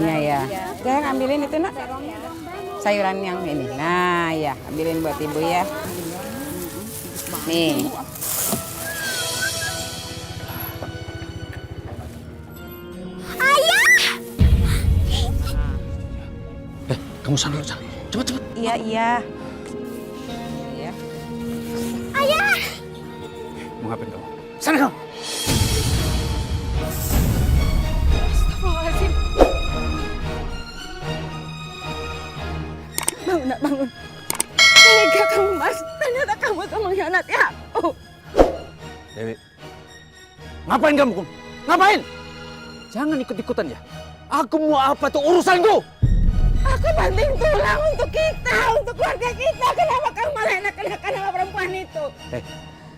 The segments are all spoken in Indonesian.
sayurannya ya. Jangan ambilin itu nak. Sayuran yang ini. Nah ya, ambilin buat ibu ya. Nih. Kamu sana, sana. Cepat. Iya. Iya. Ayah! Mau ngapain kamu? Sana kamu! Astagfirullahaladzim. Bangun, nak, bangun. Tega kamu, Mas. Ternyata kamu tuh mengkhianati aku. Dewi, ngapain kamu, Kum? Ngapain? Jangan ikut-ikutan ya. Aku mau apa tuh urusanku? Aku banting tulang untuk kita, untuk keluarga kita. Kenapa kamu malah enak-enakan sama perempuan itu?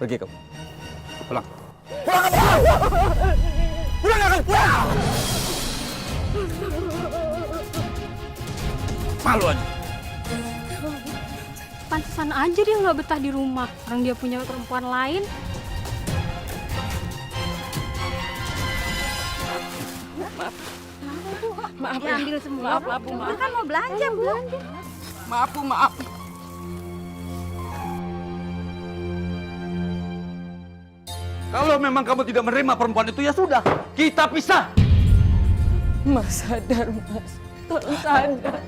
Pergi kamu. Pulang. Pulang kamu! Pulang kamu! Pulang! Malu aja. Pantesan aja dia nggak betah di rumah. Orang dia punya perempuan lain. Maaf Ya, ambil semua. Maaf. Kita kan mau belanja, Bu. Maaf. Kalau memang kamu tidak menerima perempuan itu, ya sudah. Kita pisah. Mas sadar, Mas. Tolong sadar.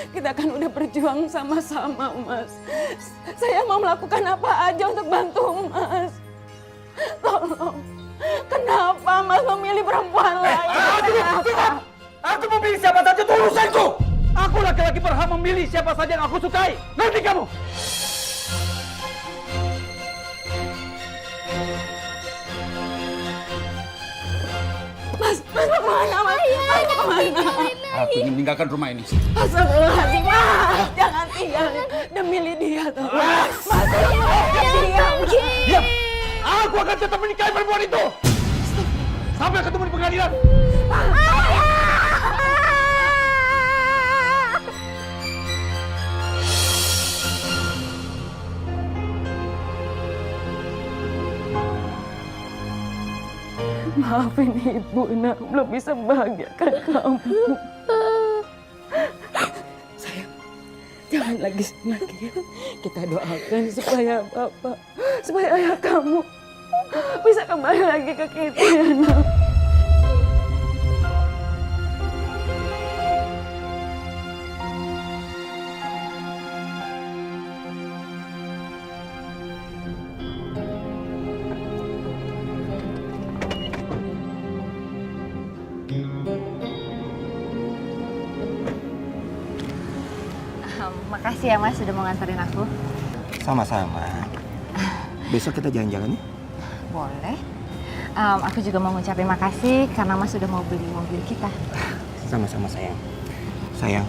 Kita kan udah berjuang sama-sama, Mas. Saya mau melakukan apa aja untuk bantu Mas. Tolong. Kenapa Mas memilih perempuan lain? Cukup! Aku memilih siapa saja itu urusanku. Aku laki-laki berhak memilih siapa saja yang aku sukai. Ngerti kamu? Mas mau kemana, Mas? Mas mau kemana? Aku ingin meninggalkan rumah ini. Astagfirullahaladzim, Mas. Jangan tinggal demi Lydia, tuh. Mas, diam. Diam! Aku akan tetap menikahi perempuan itu. Sampai ketemu di pengadilan. Maafin Ibu, nak. Belum bisa membahagiakan kamu. Sayang, jangan lagi ya. Kita doakan supaya Bapak, supaya ayah kamu bisa kembali lagi ke kita, ya, nak. Makasih ya Mas sudah mau nganterin aku. Sama-sama. Besok kita jalan-jalan ya? Boleh. Aku juga mau ngucapin makasih karena Mas sudah mau beli mobil kita. Sama-sama sayang. Sayang,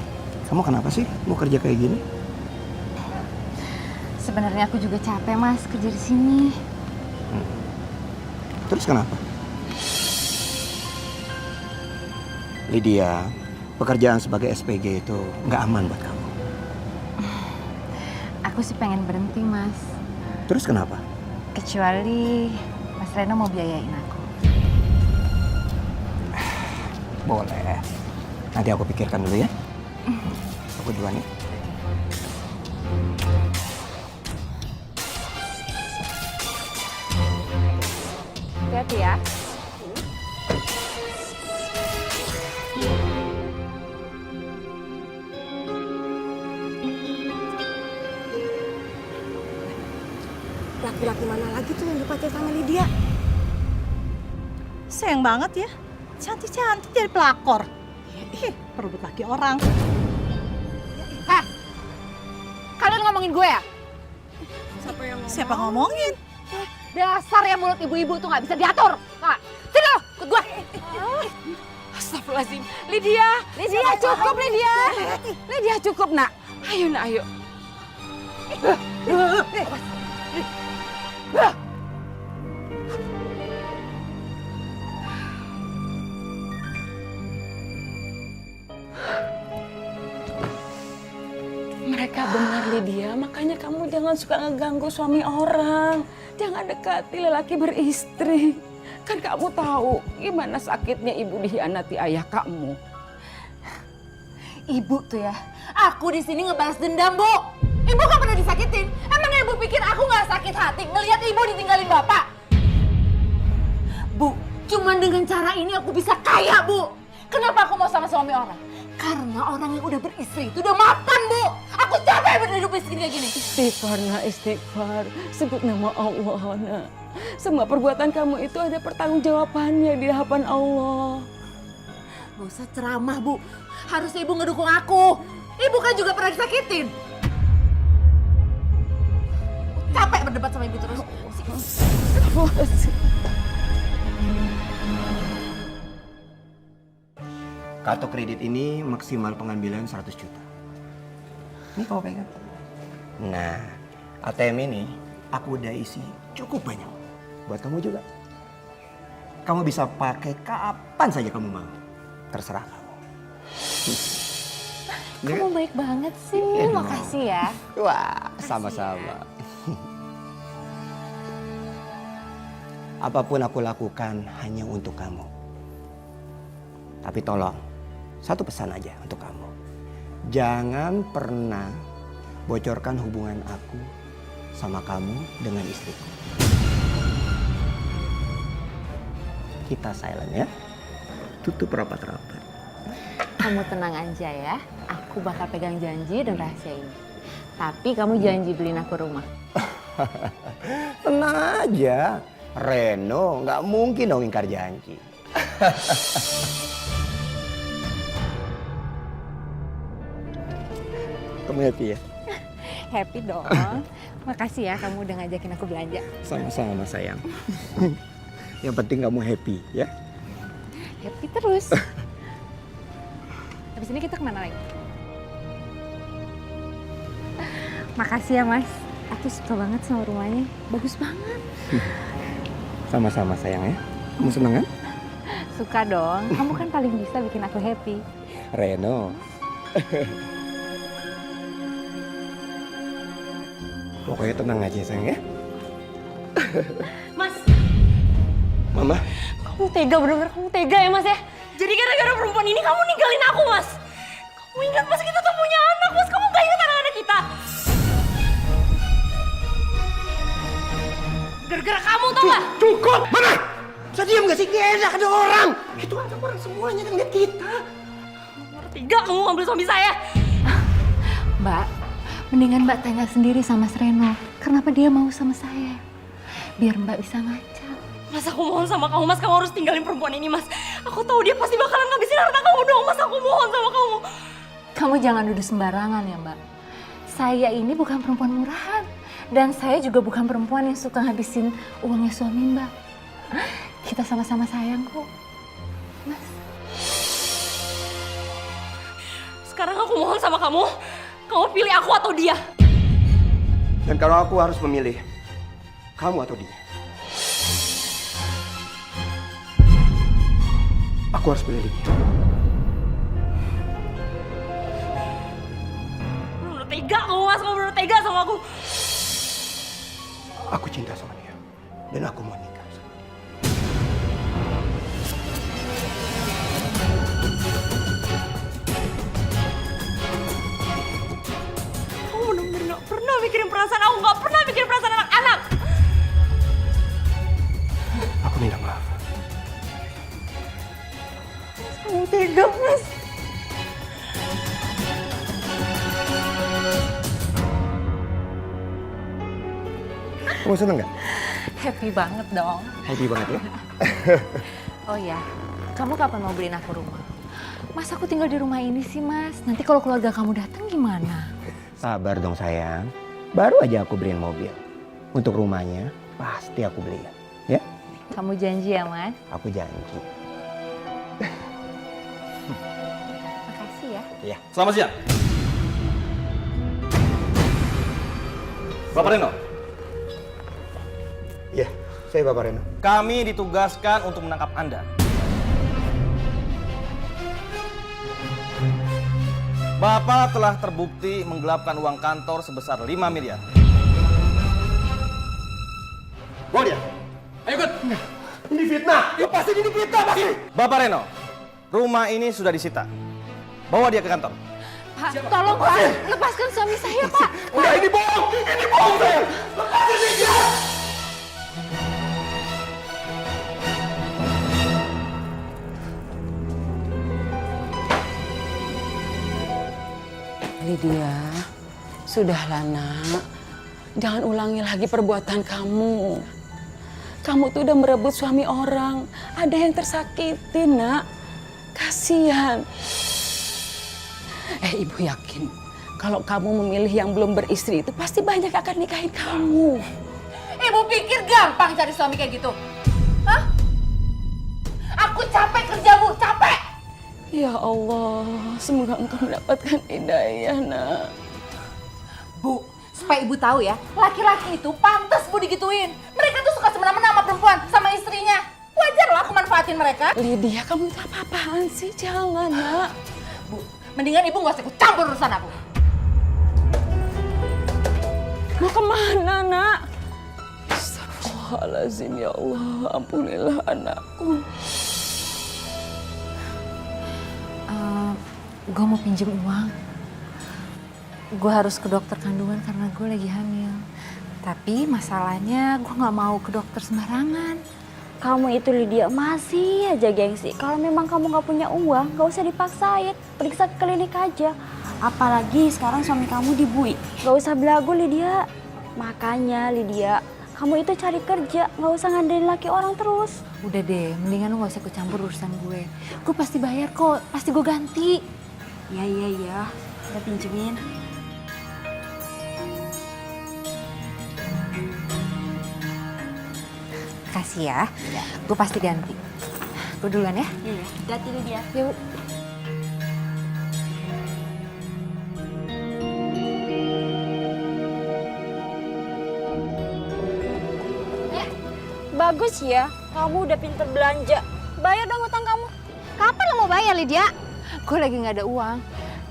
kamu kenapa sih mau kerja kayak gini? Sebenarnya aku juga capek Mas kerja di sini. Terus kenapa? Lydia, pekerjaan sebagai SPG itu nggak aman buat kamu. Aku sih pengen berhenti Mas. Terus kenapa? Kecuali Mas Reno mau biayain aku. Boleh. Nanti aku pikirkan dulu ya. Aku duluan ya. Hati-hati ya. Laki-laki mana lagi tuh yang dipakai sama Lydia? Sayang banget ya. Cantik-cantik jadi pelakor. Perebut laki orang. Kalian ngomongin gue ya? Siapa ngomongin? Dasar ya mulut ibu-ibu tuh nggak bisa diatur. Kak, sini lo, ikut gue. Astagfirullahaladzim. Lydia cukup Lydia. Lydia cukup nak. Ayo nak, ayo. Mereka benar Lydia, makanya kamu jangan suka ngeganggu suami orang. Jangan dekati lelaki beristri. Kan kamu tahu gimana sakitnya ibu dikhianati ayah kamu. Ibu tuh ya, aku di sini ngebalas dendam, Bu. Ibu gak pernah disakitin. Emang ibu pikir aku gak sakit hati ngelihat ibu ditinggalin bapak? Bu, cuman dengan cara ini aku bisa kaya, Bu. Kenapa aku mau sama suami orang? Karena orang yang udah beristri itu udah mapan, Bu. Aku capek berhidup miskin kayak gini. Istighfar, nak, istighfar. Sebut nama Allah, nak. Semua perbuatan kamu itu ada pertanggungjawabannya di hadapan Allah. Gak usah ceramah, Bu. Harusnya ibu ngedukung aku. Ibu kan juga pernah disakitin. Capek berdebat sama ibu terus. Kartu kredit ini maksimal pengambilan 100 juta. Ini kau pegang. Nah, ATM ini aku udah isi cukup banyak. Buat kamu juga. Kamu bisa pakai kapan saja kamu mau. Terserah kamu. Kamu baik banget sih. Makasih ya. Wah, sama-sama. Apapun aku lakukan hanya untuk kamu. Tapi tolong, satu pesan aja untuk kamu. Jangan pernah bocorkan hubungan aku sama kamu dengan istriku. Kita silent ya. Tutup rapat-rapat. Kamu tenang aja ya. Aku bakal pegang janji dan rahasia ini. Tapi kamu janji beliin aku rumah. Tenang aja. Reno nggak mungkin dong ingkar janji. Kamu happy ya? Happy dong. Makasih ya kamu udah ngajakin aku belanja. Sama-sama sayang. Yang penting kamu happy ya. Happy terus. Habis ini kita kemana lagi? Makasih ya Mas. Aku suka banget sama rumahnya. Bagus banget. Sama-sama sayang ya. Kamu seneng kan? Suka dong. Kamu kan paling bisa bikin aku happy. Reno. Pokoknya tenang aja sayang ya. Mas, Mama. kamu tega, bener-bener kamu tega ya Mas ya? Jadi gara-gara perempuan ini kamu ninggalin aku, Mas. Kamu ingat Mas, kita tuh punya anak, Mas. Kamu gak ingat anak-anak kita? Gara-gara kamu tau gak? Cukup! Mana? Bisa diam gak sih? Gak enak ada orang. Itu ada orang semuanya kan lihat kita. Tega kamu ngambil suami saya. Mbak, mendingan Mbak tanya sendiri sama Reno. Kenapa dia mau sama saya? Biar Mbak bisa ngaca. Mas, aku mohon sama kamu, Mas. Kamu harus tinggalin perempuan ini, Mas. Aku tahu dia pasti bakalan ngabisin harta kamu dong, Mas. Aku mohon sama kamu. Kamu jangan duduk sembarangan ya, Mbak. Saya ini bukan perempuan murahan. Dan saya juga bukan perempuan yang suka ngabisin uangnya suami Mbak. Kita sama-sama sayang kok, Mas. Sekarang aku mohon sama kamu. Kamu pilih aku atau dia. Dan kalau aku harus memilih, kamu atau dia? Aku harus pilih dia. Bener-bener tega kamu, Mas. Kamu bener-bener tega sama aku. Aku cinta sama dia. Dan aku mau nikah sama dia. Kamu bener-bener gak pernah mikirin perasaan aku. Gak pernah mikirin perasaan anak-anak. Aku minta maaf. Kamu tega, Mas. Kamu seneng gak? Happy banget dong. Happy banget ya? Oh ya, kamu kapan mau beliin aku rumah? Mas, aku tinggal di rumah ini sih, Mas. Nanti kalau keluarga kamu datang gimana? Sabar dong sayang. Baru aja aku beliin mobil. Untuk rumahnya pasti aku beliin. Ya? Kamu janji ya, Mas? Aku janji. Makasih ya. Iya. Selamat siang. Bapak Reno, Iya, saya Bapak Reno. kami ditugaskan untuk menangkap Anda. Bapak telah terbukti menggelapkan uang kantor sebesar 5 miliar. Bawa dia. Ayo ikut. Ini fitnah. Ya pasti ini fitnah pasti. Bapak Reno, rumah ini sudah disita. Bawa dia ke kantor. Pak, tolong Pak, lepaskan suami saya, Pak. Udah, ini bohong saya. Lepasin dia. Lydia, sudahlah nak. Jangan ulangi lagi perbuatan kamu. Kamu tuh udah merebut suami orang. Ada yang tersakiti, nak. Kasihan. Ibu yakin kalau kamu memilih yang belum beristri itu pasti banyak akan nikahin kamu. Ibu pikir gampang cari suami kayak gitu? Hah? Aku capek kerja, Bu, capek! Ya Allah, semoga engkau mendapatkan hidayah, nak. Bu, supaya Ibu tahu ya, laki-laki itu pantas Bu digituin. Mereka tuh suka semena-mena sama perempuan, sama istrinya. Wajar lah aku manfaatin mereka. Lydia, kamu itu apa-apaan sih? Jangan, nak. Bu, mendingan Ibu gak usah ikut campur urusan aku. Mau kemana, nak? Astagfirullahaladzim, ya Allah. Ampunilah anakku. Gue mau pinjem uang. Gue harus ke dokter kandungan karena gue lagi hamil. Tapi masalahnya gue gak mau ke dokter sembarangan. Kamu itu Lydia masih aja gengsi. Kalau memang kamu nggak punya uang, nggak usah dipaksain. Periksa ke klinik aja. Apalagi sekarang suami kamu dibui. Nggak usah belagu Lydia. Makanya Lydia, kamu itu cari kerja, nggak usah ngandelin laki orang terus. Udah deh, mendingan lu gak usah ikut campur urusan gue. Gue pasti bayar kok, pasti gue ganti. Iya. Udah pinjemin. Kasih ya, gue pasti ganti. Gue duluan ya. Iya. Hati-hati Lydia. Yuk. Bagus ya, kamu udah pinter belanja. Bayar dong utang kamu. Kapan lo mau bayar, Lydia? Gue lagi gak ada uang.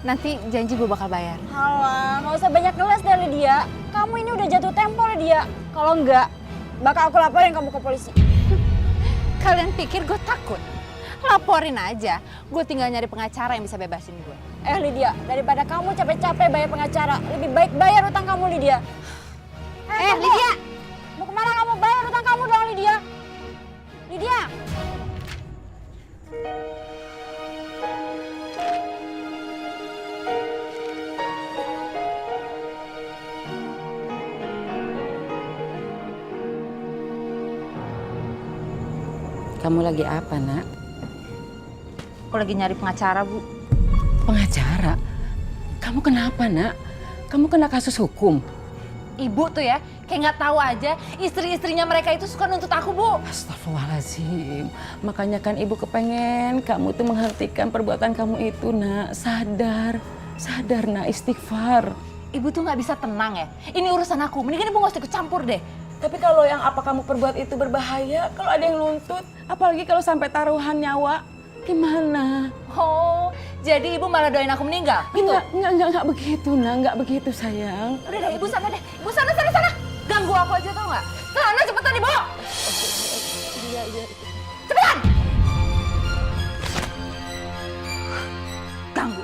Nanti janji gue bakal bayar. Halah, nggak usah banyak ngeles deh Lydia. Kamu ini udah jatuh tempo Lydia. Kalau enggak, bakal aku laporin kamu ke polisi. Kalian pikir gue takut? Laporin aja. Gue tinggal nyari pengacara yang bisa bebasin gue. Lydia, daripada kamu capek-capek bayar pengacara, lebih baik bayar utang kamu Lydia. Tunggu. Lydia! Mau kemana kamu? Bayar utang kamu dong Lydia. Lydia! Kamu lagi apa, nak? Aku lagi nyari pengacara, Bu. Pengacara? Kamu kenapa, nak? Kamu kena kasus hukum? Ibu tuh ya, kayak nggak tahu aja istri-istrinya mereka itu suka nuntut aku, Bu. Astagfirullahaladzim. Makanya kan ibu kepengen kamu tuh menghentikan perbuatan kamu itu, nak. Sadar, nak, istighfar. Ibu tuh nggak bisa tenang ya. Ini urusan aku, mendingan Ibu nggak usah ikut campur deh. Tapi kalau yang apa kamu perbuat itu berbahaya, kalau ada yang nuntut, apalagi kalau sampai taruhan nyawa, gimana? Oh, jadi Ibu malah doain aku meninggal? Gitu? Enggak begitu, nak. Enggak begitu, sayang. Udah deh, Ibu sana deh. Ibu sana. Ganggu aku aja tau nggak? Sana cepetan Ibu. Iya. Cepetan. Ganggu.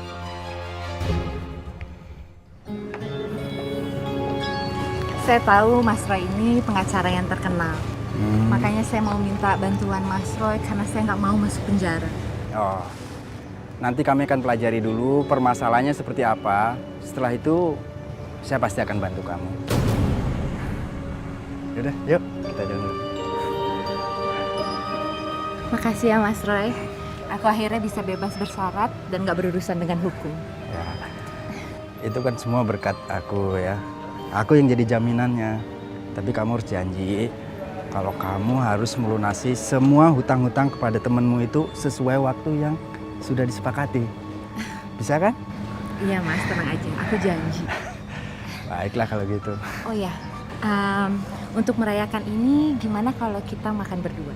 Saya tahu Mas Roy ini pengacara yang terkenal. Makanya saya mau minta bantuan Mas Roy karena saya nggak mau masuk penjara. Oh, nanti kami akan pelajari dulu permasalahannya seperti apa. Setelah itu, saya pasti akan bantu kamu. Yaudah, yuk kita jalan dulu. Makasih ya Mas Roy. Aku akhirnya bisa bebas bersyarat dan nggak berurusan dengan hukum. Ya, itu kan semua berkat aku ya. Aku yang jadi jaminannya. Tapi kamu harus janji kalau kamu harus melunasi semua hutang-hutang kepada temenmu itu sesuai waktu yang sudah disepakati. Bisa kan? Iya Mas, tenang aja. Aku janji. Baiklah kalau gitu. Oh ya, untuk merayakan ini gimana kalau kita makan berdua?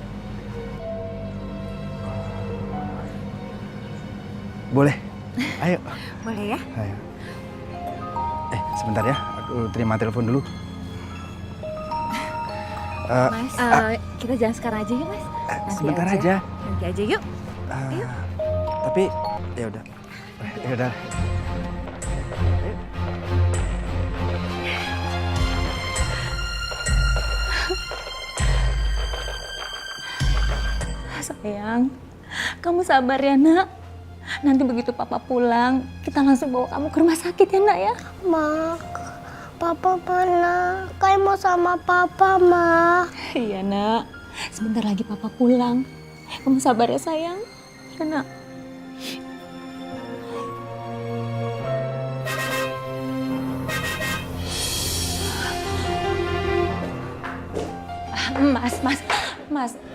Boleh. Ayo. Boleh ya? Ayo. Sebentar ya, aku terima telepon dulu. Mas, kita jalan sekarang aja yuk Mas. Nanti Sebentar aja. Nanti aja yuk. Ayo. Tapi ya udah. sayang. Kamu sabar ya, Nak. Nanti begitu Papa pulang, kita langsung bawa kamu ke rumah sakit ya, Nak ya. Ma, Papa mana? Kai mau sama Papa, Ma. Iya, Nak. Sebentar lagi Papa pulang. Kamu sabar ya, sayang. Ya, Nak.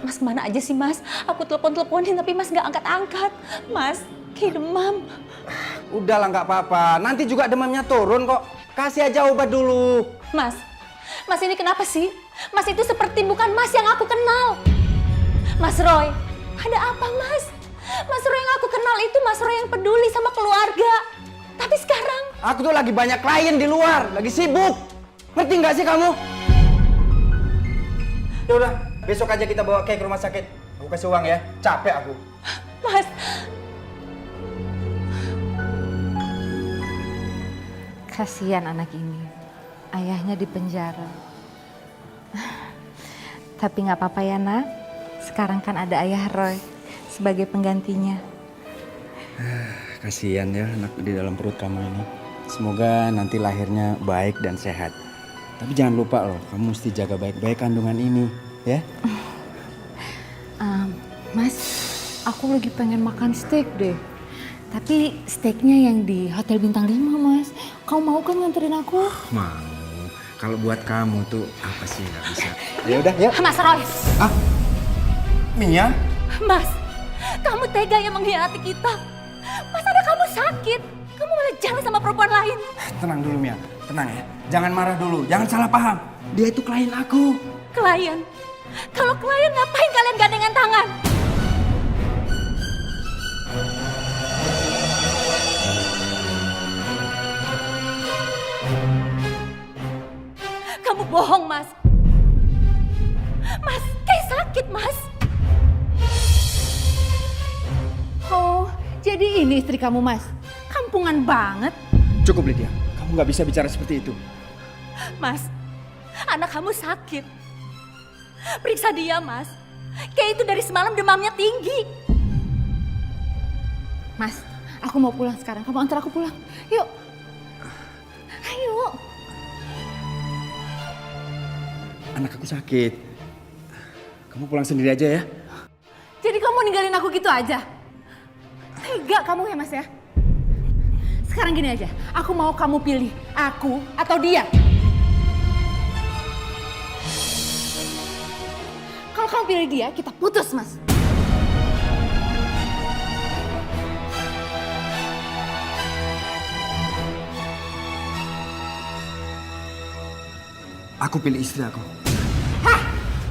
Mas kemana aja sih Mas? Aku telepon-teleponin tapi Mas nggak angkat-angkat. Mas, kayak demam. Udahlah nggak apa-apa, nanti juga demamnya turun kok. Kasih aja obat dulu. Mas ini kenapa sih? Mas itu seperti bukan Mas yang aku kenal. Mas Roy, ada apa Mas? Mas Roy yang aku kenal itu Mas Roy yang peduli sama keluarga. Tapi sekarang... Aku tuh lagi banyak klien di luar, lagi sibuk. Ngerti nggak sih kamu? Ya udah, besok aja kita bawa Kay ke rumah sakit. Aku kasih uang ya, capek aku. Mas... Kasihan anak ini, ayahnya di penjara. Tapi nggak apa-apa ya nak, sekarang kan ada ayah Roy sebagai penggantinya. Kasihan ya anak di dalam perut kamu ini. Semoga nanti lahirnya baik dan sehat. Tapi jangan lupa loh, kamu mesti jaga baik-baik kandungan ini, ya. Mas, aku lagi pengen makan steak deh. Tapi steaknya yang di Hotel Bintang 5, Mas. Kau mau kan nganterin aku? Mau. Kalau buat kamu tuh apa sih nggak bisa? Ya udah, ya. Mas Roy. Ah, Mia? Mas, kamu tega yang mengkhianati kita. Mas, ada kamu sakit. Kamu malah jalan sama perempuan lain. Tenang dulu Mia, tenang ya. Jangan marah dulu, jangan salah paham. Dia itu klien aku. Klien? Kalau klien ngapain kalian gandengan tangan? Kamu bohong, Mas. Mas, kayak sakit, Mas. Oh, jadi ini istri kamu, Mas. Kampungan banget. Cukup Lydia, kamu nggak bisa bicara seperti itu. Mas, anak kamu sakit. Periksa dia, Mas. Kayak itu dari semalam demamnya tinggi. Mas, aku mau pulang sekarang. Kamu antar aku pulang. Yuk. Ayo. Anak aku sakit. Kamu pulang sendiri aja ya. Jadi kamu ninggalin aku gitu aja? Tega kamu ya Mas ya? Sekarang gini aja, aku mau kamu pilih aku atau dia. Kalau kamu pilih dia, kita putus Mas. Aku pilih istri aku. Hah?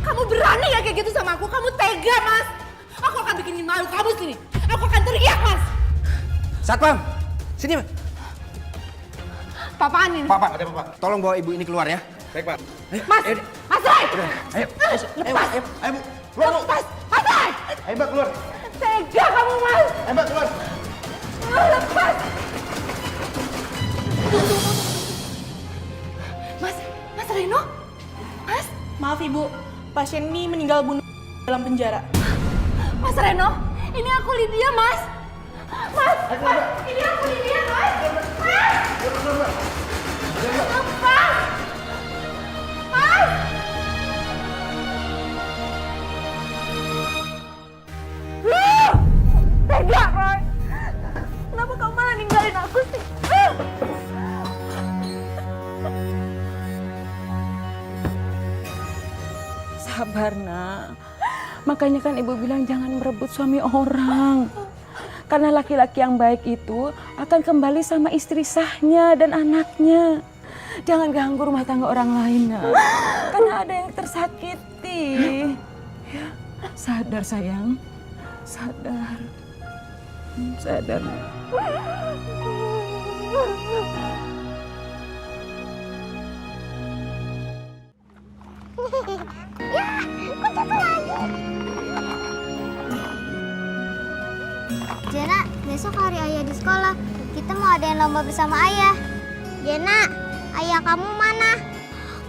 Kamu berani ya kayak gitu sama aku? Kamu tega Mas? Aku akan bikinin malu kamu sini. Aku akan teriak Mas. Satpam, sini Pak. Papaan ini? Pak, ada Pak. Tolong bawa ibu ini keluar ya. Baik Pak. Ayo, Mas, ayo, Mas Roy! ayo, Lepas! ayo Bu. Keluar Bu. Lepas! Mas Roy! Ayo Mbak keluar. Tega kamu Mas! Ayo Mbak keluar. Lepas! Mas Reno? Mas? Maaf Ibu, pasien ini meninggal bunuh dalam penjara. Mas Reno? Ini aku Lydia, Mas! Mas! Ini aku Lydia, Mas! Mas! Lepas! Mas! Tega, Roy! Kenapa kamu malah ninggalin aku sih? Sabar, Nak. Makanya kan ibu bilang jangan merebut suami orang. Karena laki-laki yang baik itu akan kembali sama istri sahnya dan anaknya. Jangan ganggu rumah tangga orang lain, Nak. Karena ada yang tersakiti. Ya, sadar sayang. Sadar. Sadar. Ya, kok jatuh lagi? Jena, besok hari ayah di sekolah. Kita mau adain lomba bersama ayah. Jena, ayah kamu mana?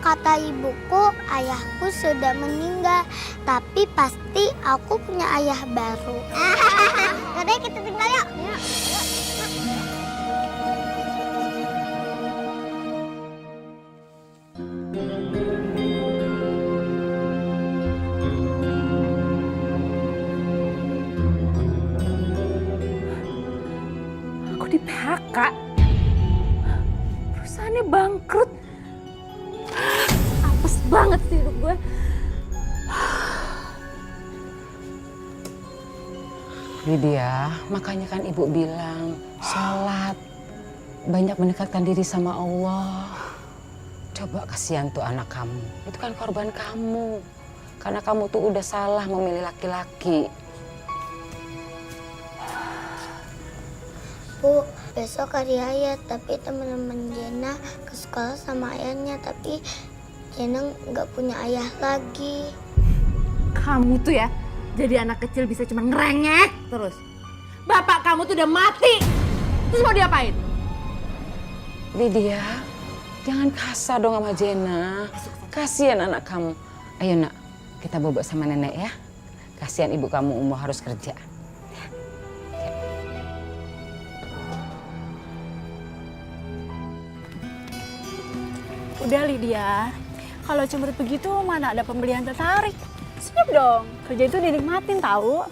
kata ibuku ayahku sudah meninggal. Tapi pasti aku punya ayah baru. Yaudah kita tinggal yuk. Aku di PHK. Perusahaannya bangkrut. Apes banget sih hidup gue. Lydia, makanya kan ibu bilang sholat, banyak mendekatkan diri sama Allah. Coba kasihan tuh anak kamu, itu kan korban kamu. Karena kamu tuh udah salah memilih laki-laki. Bu, besok hari ayah, tapi teman-teman Jena ke sekolah sama ayahnya, tapi Jena nggak punya ayah lagi. Kamu tuh ya, jadi anak kecil bisa cuma ngerengek terus. Bapak kamu tuh udah mati. Terus mau diapain? Lydia, jangan kasar dong sama Jena. Kasihan anak kamu. Ayo nak, kita bobok sama nenek ya. Kasihan ibu kamu umur harus kerja. Udah Lydia, kalau cemberut begitu mana ada pembelian tertarik. Senyum dong, kerja itu dinikmatin tahu.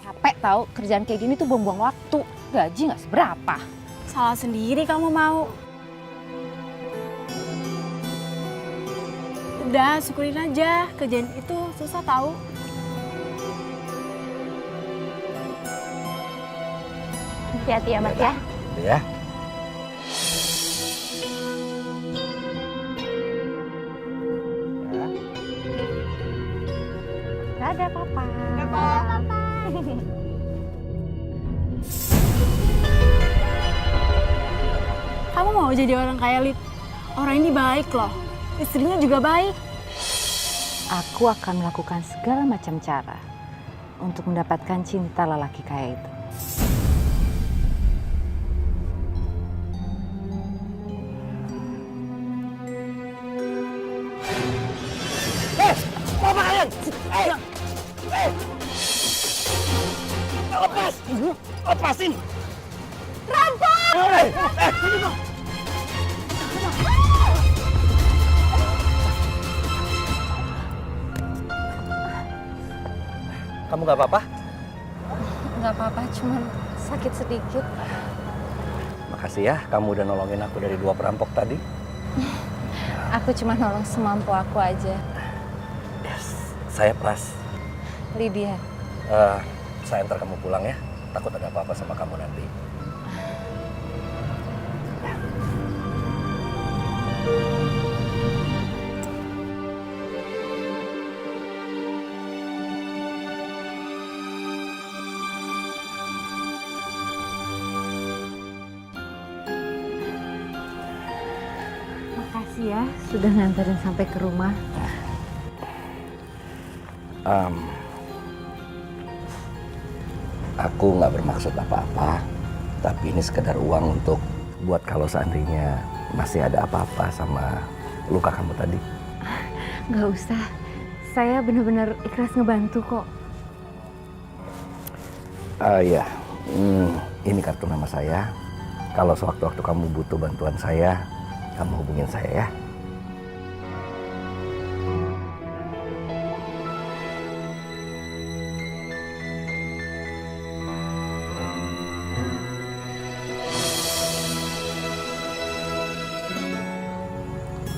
Capek tahu kerjaan kayak gini tuh buang-buang waktu. Gaji nggak seberapa. Salah sendiri kamu mau. Udah syukurin aja, kerjaan itu susah tahu. Hati-hati ya Mas ya. Ya. Dadah Papa. Kamu mau jadi orang kaya, Lid? Orang ini baik loh, istrinya juga baik. Aku akan melakukan segala macam cara untuk mendapatkan cinta lelaki kaya itu. Mau apa kalian? Lepas! Lepasin! Rampok! Kamu gak apa-apa? Nggak apa-apa, cuman sakit sedikit. Makasih ya, kamu udah nolongin aku dari 2 perampok tadi. Aku cuma nolong semampu aku aja. Yes, saya Pras. Lydia. Saya antar kamu pulang ya. Takut ada apa-apa sama kamu nanti. Makasih ya sudah nganterin sampai ke rumah. Aku nggak bermaksud apa-apa, tapi ini sekedar uang untuk buat kalau seandainya masih ada apa-apa sama luka kamu tadi. Nggak usah, saya benar-benar ikhlas ngebantu kok. Iya, ini kartu nama saya. Kalau sewaktu-waktu kamu butuh bantuan saya, kamu hubungin saya ya.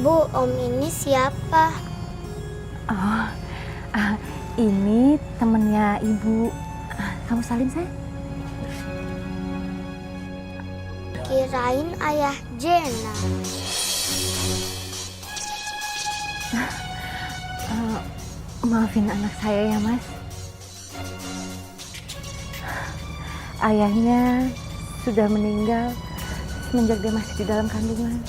Bu, om ini siapa? Oh, ini temennya ibu. Kamu salim saya? Kirain ayah Jena. Maafin anak saya ya Mas. Ayahnya sudah meninggal semenjak dia masih di dalam kandungan.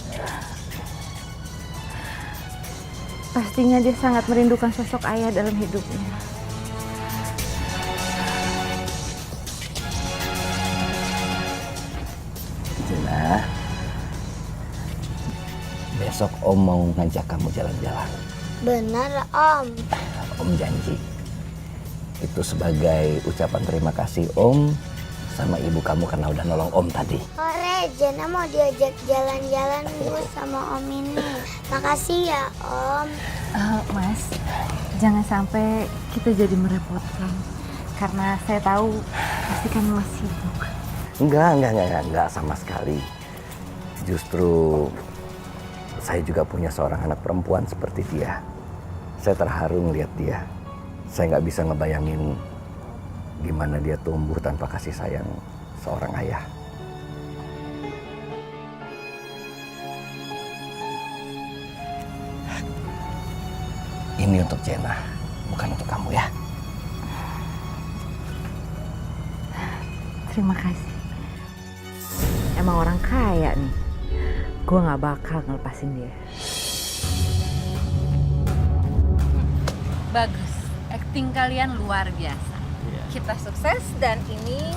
Pastinya dia sangat merindukan sosok ayah dalam hidupnya. Jena, besok Om mau ngajak kamu jalan-jalan. Benar, Om. Om janji. Itu sebagai ucapan terima kasih Om sama ibu kamu karena udah nolong Om tadi. Hore, Jena mau diajak jalan-jalan Bu sama Om ini. Makasih ya, Om. Mas, jangan sampai kita jadi merepotkan. Karena saya tahu pasti kan Mas sibuk. Enggak sama sekali. Justru saya juga punya seorang anak perempuan seperti dia. Saya terharu ngeliat dia. Saya nggak bisa ngebayangin gimana dia tumbuh tanpa kasih sayang seorang ayah. Ini untuk Jena, bukan untuk kamu ya. Terima kasih. Emang orang kaya nih. Gue gak bakal ngelepasin dia. Bagus. Acting kalian luar biasa. Kita sukses dan ini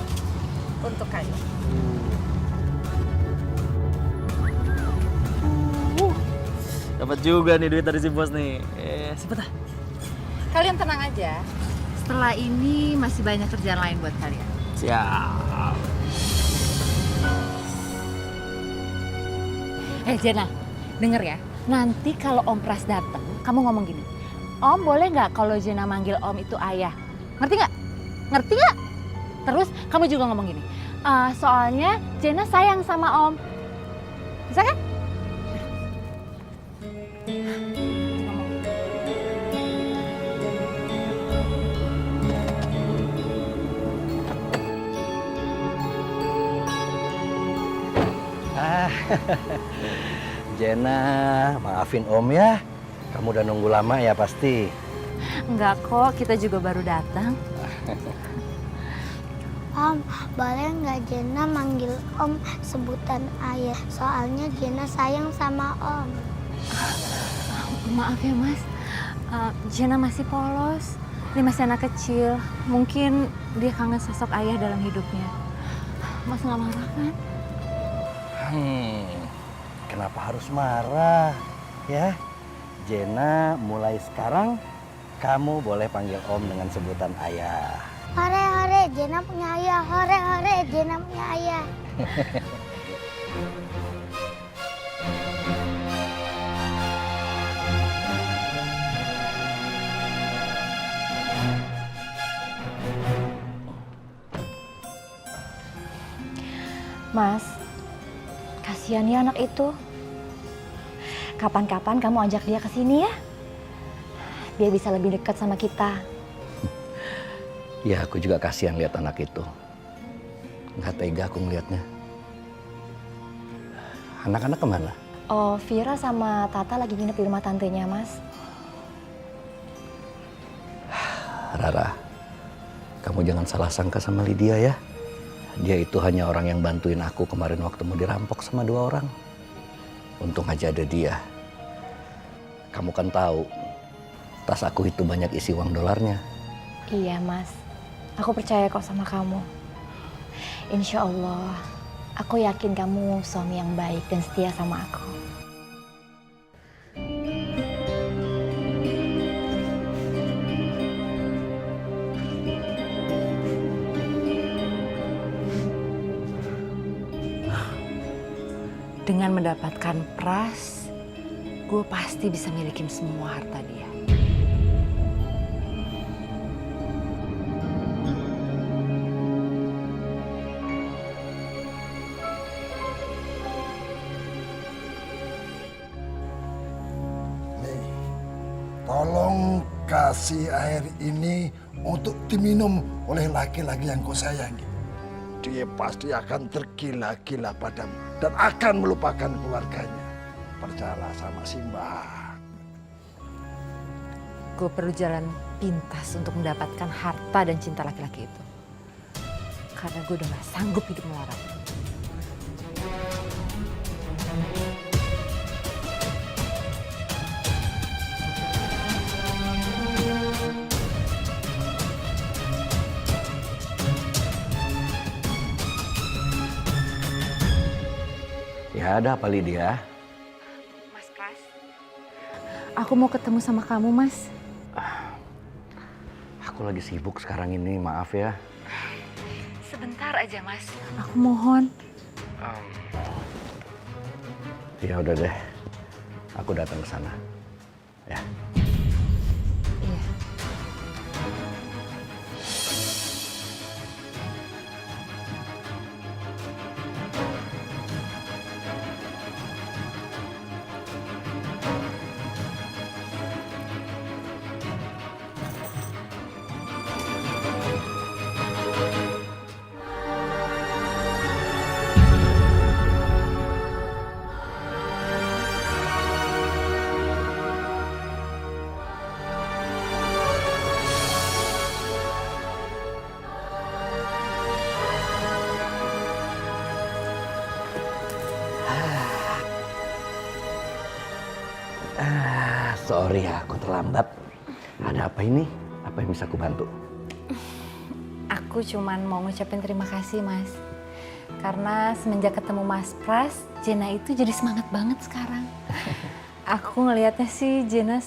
untuk kalian. Dapat juga nih duit dari si bos nih. Sebentar. Kalian tenang aja. Setelah ini masih banyak kerjaan lain buat kalian. Siap. Jena, denger ya. Nanti kalau Om Pras datang, kamu ngomong gini. Om, boleh nggak kalau Jena manggil Om itu ayah? Ngerti nggak? Ngerti nggak? Terus kamu juga ngomong gini. Soalnya Jena sayang sama Om. Bisa kan? Jena, maafin Om ya. Kamu udah nunggu lama ya pasti. Enggak kok, kita juga baru datang. Om, boleh nggak Jena manggil Om sebutan ayah? Soalnya Jena sayang sama Om. Maaf ya Mas, Jena masih polos. Dia masih anak kecil. Mungkin dia kangen sosok ayah dalam hidupnya. Mas nggak marah kan? Kenapa harus marah? Ya, Jena mulai sekarang kamu boleh panggil Om dengan sebutan ayah. Hore, hore, Jena punya ayah. Hore, hore, Jena punya ayah. Mas, kasihan ya anak itu. Kapan-kapan kamu ajak dia ke sini ya. Dia bisa lebih dekat sama kita. Ya, aku juga kasihan lihat anak itu. Nggak tega aku ngelihatnya. Anak-anak kemana? Oh, Vira sama Tata lagi nginep di rumah tantenya, Mas. Rara, kamu jangan salah sangka sama Lydia ya. Dia itu hanya orang yang bantuin aku kemarin waktu mau dirampok sama 2 orang. Untung aja ada dia. Kamu kan tahu, tas aku itu banyak isi uang dolarnya. Iya, Mas. Aku percaya kok sama kamu. Insya Allah, aku yakin kamu suami yang baik dan setia sama aku. Dengan mendapatkan Pras, gue pasti bisa milikin semua harta dia. Nih, tolong kasih air ini untuk diminum oleh laki-laki yang kau sayangi. Dia pasti akan tergila-gila padamu dan akan melupakan keluarganya. Percayalah sama Simba. Gue perlu jalan pintas untuk mendapatkan harta dan cinta laki-laki itu. Karena gue udah gak sanggup hidup melarat. Ya, ada apa Lydia? Mas Pras, Aku mau ketemu sama kamu, Mas. Aku lagi sibuk sekarang ini, maaf ya. Sebentar aja, Mas. Aku mohon. Ya udah deh, aku datang ke sana. Ya. Iya. Sorry ya, aku terlambat. Ada apa ini? Apa yang bisa aku bantu? Aku cuman mau ngucapin terima kasih, Mas. Karena semenjak ketemu Mas Pras, Jena itu jadi semangat banget sekarang. Aku ngelihatnya sih Jena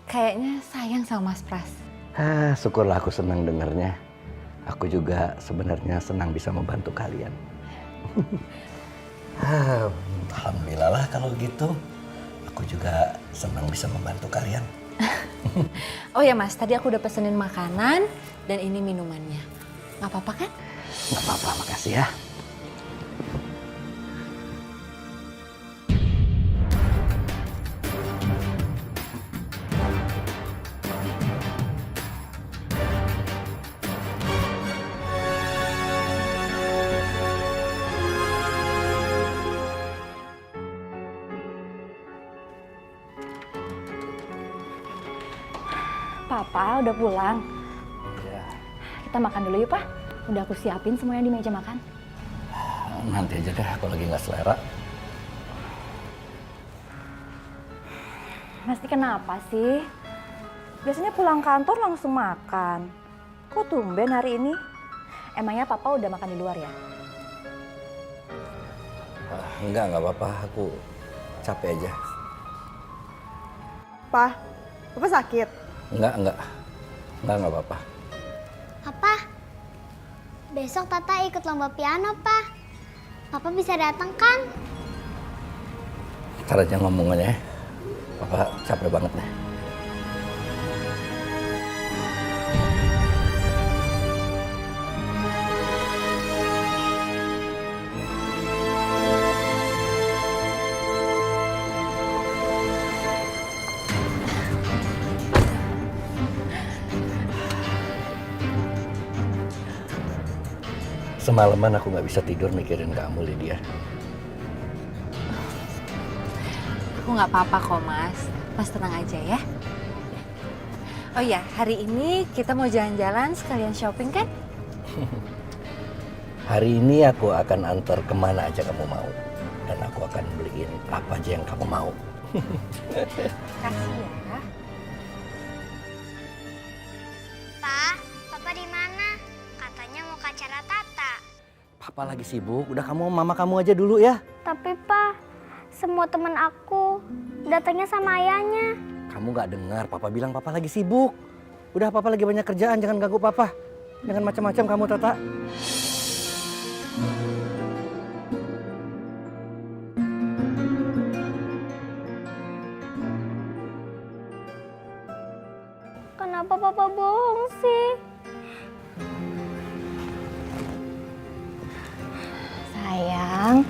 kayaknya sayang sama Mas Pras. Syukurlah aku senang dengarnya. Aku juga sebenarnya senang bisa membantu kalian. Alhamdulillah lah kalau gitu. Aku juga senang bisa membantu kalian. Oh ya Mas, tadi aku udah pesenin makanan dan ini minumannya. Nggak apa-apa kan? Nggak apa-apa, makasih ya. Papa udah pulang. Ya, Kita makan dulu yuk, Pak. Udah aku siapin semuanya di meja makan. nanti aja deh, aku lagi nggak selera. Mesti kenapa sih? Biasanya pulang kantor langsung makan. Kok tumben hari ini? Emangnya Papa udah makan di luar ya? Nggak apa-apa, aku capek aja. Pak, Papa sakit? Nggak apa-apa. Papa, besok Tata ikut lomba piano, Pak. Papa bisa datang kan? Ntar aja ngomongnya ya. Papa capek banget nih. Semalaman aku nggak bisa tidur mikirin kamu, Lydia. Aku nggak apa-apa kok Mas. Mas tenang aja ya. Oh iya, hari ini kita mau jalan-jalan sekalian shopping kan? Hari ini aku akan antar kemana aja kamu mau. Dan aku akan beliin apa aja yang kamu mau. Kasih ya. Pak, Papa di mana? Katanya mau ke acara Tata. Papa lagi sibuk, udah kamu mama kamu aja dulu ya. Tapi Pak, semua teman aku datangnya sama ayahnya. Kamu nggak dengar, Papa bilang Papa lagi sibuk. Udah Papa lagi banyak kerjaan, jangan ganggu Papa. Jangan macam-macam kamu, Tata. Kenapa Papa bohong sih? Sayang,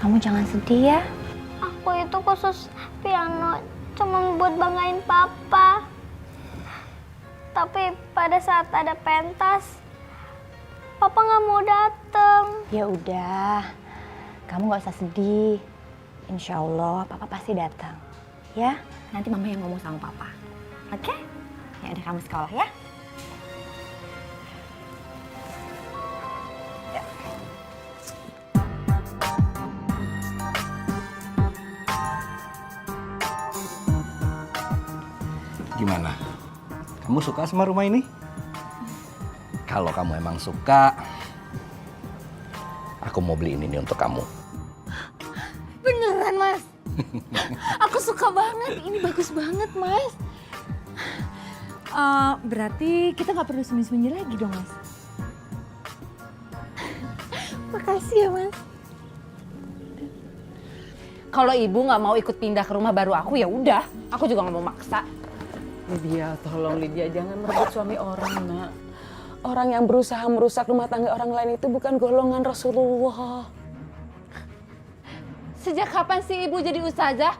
kamu jangan sedih ya. Aku itu khusus piano cuma buat banggain Papa. Tapi pada saat ada pentas, Papa nggak mau datang. Ya udah, kamu nggak usah sedih. Insya Allah Papa pasti datang. Ya, nanti Mama yang ngomong sama Papa. Oke? Ya udah kamu sekolah ya. Gimana? Kamu suka sama rumah ini? Kalau kamu emang suka, aku mau beliin ini untuk kamu. Beneran Mas? Aku suka banget, ini bagus banget Mas. Berarti kita nggak perlu sembunyi-sembunyi lagi dong Mas. Makasih ya Mas. Kalau ibu nggak mau ikut pindah ke rumah baru aku ya udah, aku juga nggak mau maksa. Lydia, tolong Lydia, jangan merebut suami orang, Nak. Orang yang berusaha merusak rumah tangga orang lain itu bukan golongan Rasulullah. Sejak kapan sih ibu jadi ustazah?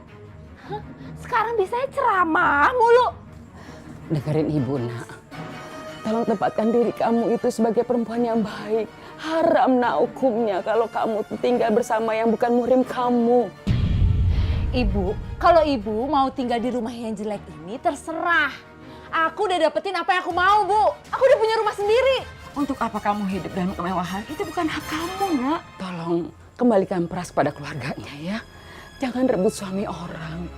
Hah? Sekarang bisanya ceramah mulu. Dengerin ibu, Nak. Tolong tempatkan diri kamu itu sebagai perempuan yang baik. Haram, Nak, hukumnya kalau kamu tinggal bersama yang bukan muhrim kamu. Ibu, kalau ibu mau tinggal di rumah yang jelek ini terserah. Aku udah dapetin apa yang aku mau, Bu. Aku udah punya rumah sendiri. Untuk apa kamu hidup dalam kemewahan? Itu bukan hak kamu, Nak. Tolong kembalikan Pras pada keluarganya ya. Jangan rebut suami orang.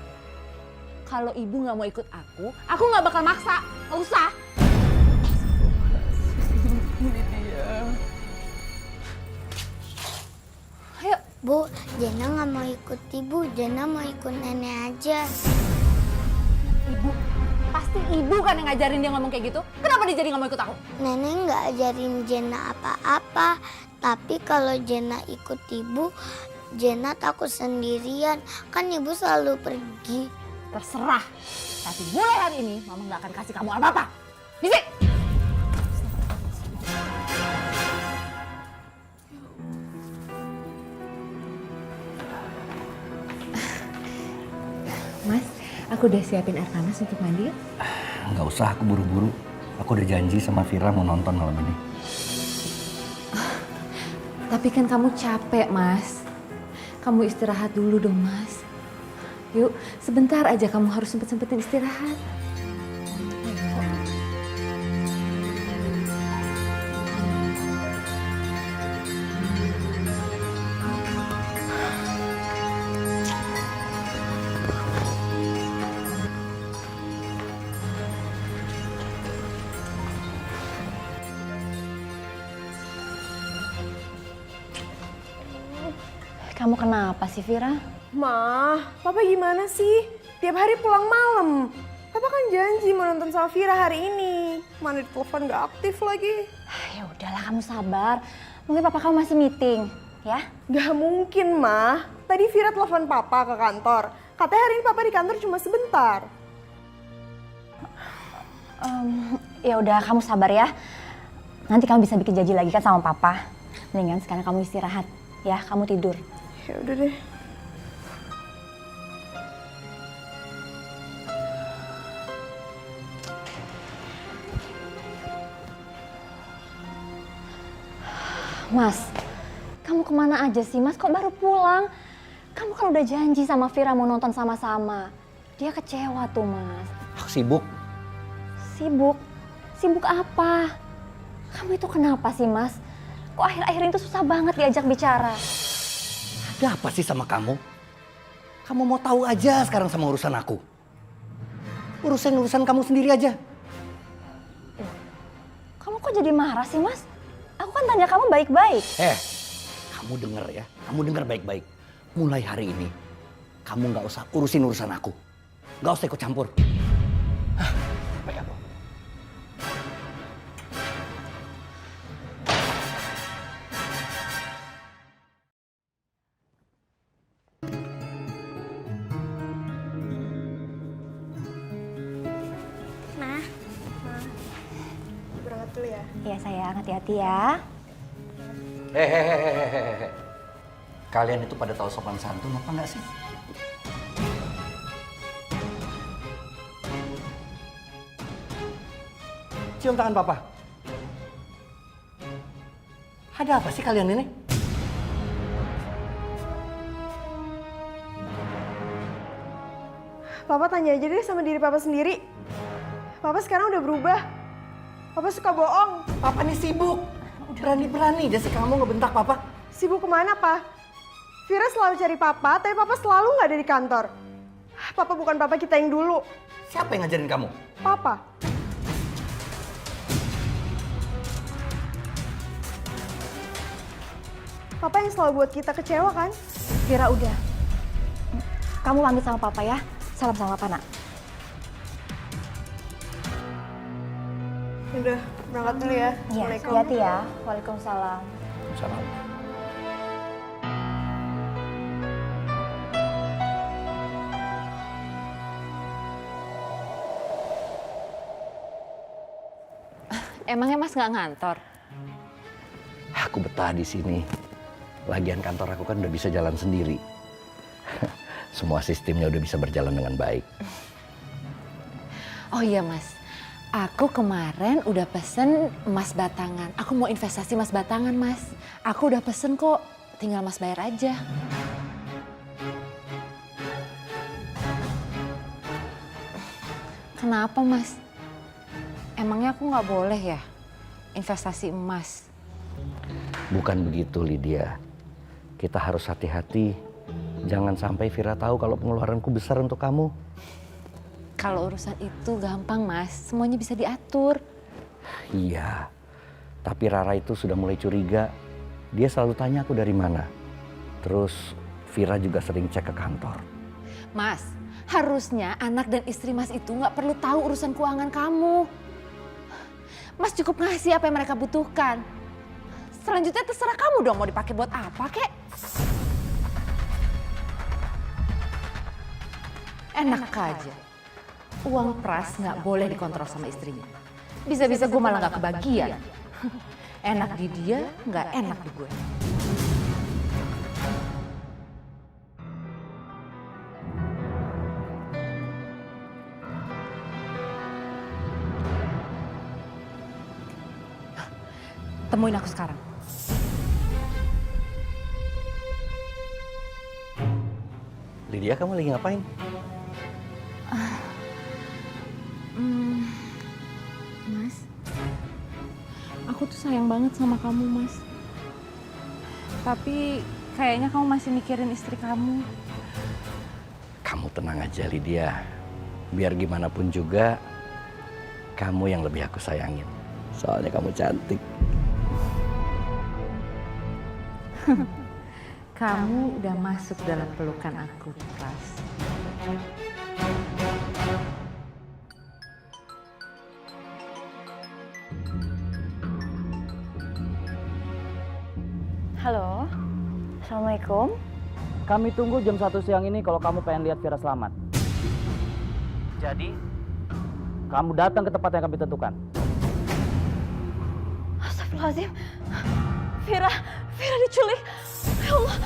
Kalau ibu nggak mau ikut aku nggak bakal maksa. Nggak usah. Ayo. Bu, Jena nggak mau ikut ibu. Jena mau ikut nenek aja. Ibu, pasti ibu kan yang ngajarin dia ngomong kayak gitu. Kenapa dia jadi nggak mau ikut aku? Nenek nggak ajarin Jena apa-apa. Tapi kalau Jena ikut ibu, Jena takut sendirian. Kan ibu selalu pergi. Terserah. Tapi mulai hari ini, Mama nggak akan kasih kamu apa-apa. Bisik! Mas, aku udah siapin air panas untuk mandi. Nggak usah, aku buru-buru. Aku udah janji sama Vira mau nonton malam ini. Tapi kan kamu capek, Mas. Kamu istirahat dulu dong, Mas. Yuk, sebentar aja kamu harus sempet-sempetin istirahat. Kamu kenapa sih, Vira? Ma, Papa gimana sih? Tiap hari pulang malam. Papa kan janji mau nonton sama Vira hari ini. Mana di telepon gak aktif lagi. Ya udahlah, kamu sabar. Mungkin Papa kamu masih meeting, ya? Gak mungkin, Ma. Tadi Vira telepon Papa ke kantor. Katanya hari ini Papa di kantor cuma sebentar. Ya udah, kamu sabar ya. Nanti kamu bisa bikin janji lagi kan sama Papa. Mendingan sekarang kamu istirahat, ya. Kamu tidur. Ya udah deh. Mas, kamu kemana aja sih, Mas? Kok baru pulang? Kamu kan udah janji sama Vira mau nonton sama-sama. Dia kecewa tuh, Mas. Aku sibuk. Sibuk? Sibuk apa? Kamu itu kenapa sih, Mas? Kok akhir-akhir ini tuh susah banget diajak bicara? Ada apa sih sama kamu? Kamu mau tahu aja sekarang sama urusan aku. Urusan kamu sendiri aja. Kamu kok jadi marah sih, Mas? Aku kan tanya kamu baik-baik. Kamu denger ya. Kamu denger baik-baik. Mulai hari ini, kamu nggak usah urusin urusan aku. Nggak usah ikut campur. Baik aku. Berangkat dulu ya. Iya sayang, hati-hati ya. Hehehe. Kalian itu pada tahu sopan santun apa nggak sih? Cium tangan Papa. Ada apa sih kalian ini? Papa tanya aja deh sama diri Papa sendiri. Papa sekarang udah berubah. Papa suka bohong. Papa nih sibuk. Berani-berani deh sih kamu ngebentak Papa. Sibuk kemana, Pa? Vira selalu cari Papa, tapi Papa selalu nggak ada di kantor. Papa bukan Papa kita yang dulu. Siapa yang ngajarin kamu? Papa. Papa yang selalu buat kita kecewa kan? Vira udah. kamu pamit sama papa ya. Salam sama papa, nak. Udah, berangkat dulu ya. Iya, hati-hati ya. Waalaikumsalam. Salam. Emangnya Mas nggak ngantor? Aku betah di sini. Lagian kantor aku kan udah bisa jalan sendiri. Semua sistemnya udah bisa berjalan dengan baik. Oh iya Mas, aku kemarin udah pesen emas batangan. Aku mau investasi emas batangan Mas. Aku udah pesen kok, tinggal Mas bayar aja. Kenapa Mas? Emangnya aku nggak boleh ya investasi emas? Bukan begitu Lydia. Kita harus hati-hati. Jangan sampai Vira tahu kalau pengeluaranku besar untuk kamu. Kalau urusan itu gampang Mas, semuanya bisa diatur. Iya, tapi Rara itu sudah mulai curiga. Dia selalu tanya aku dari mana. Terus Vira juga sering cek ke kantor. Mas, harusnya anak dan istri Mas itu nggak perlu tahu urusan keuangan kamu. Mas cukup ngasih apa yang mereka butuhkan. Selanjutnya terserah kamu dong mau dipakai buat apa kek. Enak aja. Uang pras nggak boleh dikontrol sama istrinya. Bisa-bisa gue malah nggak kebagian. Enak di dia, nggak enak di gue. Temuin aku sekarang. Lydia, kamu lagi ngapain? Mas, aku tuh sayang banget sama kamu, Mas. Tapi kayaknya kamu masih mikirin istri kamu. Kamu tenang aja Lydia. Biar gimana pun juga, kamu yang lebih aku sayangin. Soalnya kamu cantik. Kamu udah masuk dalam pelukan aku, Pras. Halo, Assalamualaikum. Kami tunggu jam 1 siang ini kalau kamu pengen lihat Vira selamat. Jadi, kamu datang ke tempat yang kami tentukan. Astagfirullahaladzim. Vira diculik. Ya Allah.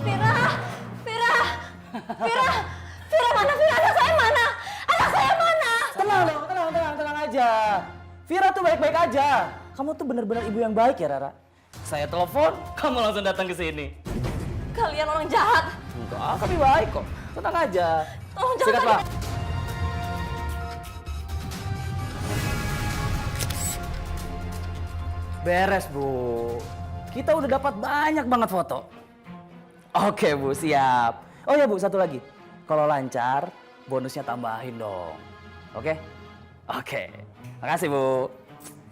Vira mana? Vira, anak saya mana? Anak saya mana? Tenang dong, tenang aja. Vira tuh baik-baik aja. Kamu tuh bener-bener ibu yang baik ya Rara. Saya telepon, kamu langsung datang ke sini. Kalian orang jahat. Enggak, kami baik kok. Tenang aja. Tolong Sikat, jangan. Pak. Beres, Bu. Kita udah dapat banyak banget foto. Oke, Bu, siap. Oh ya, Bu, satu lagi. Kalau lancar, bonusnya tambahin dong. Oke? Oke. Makasih, Bu.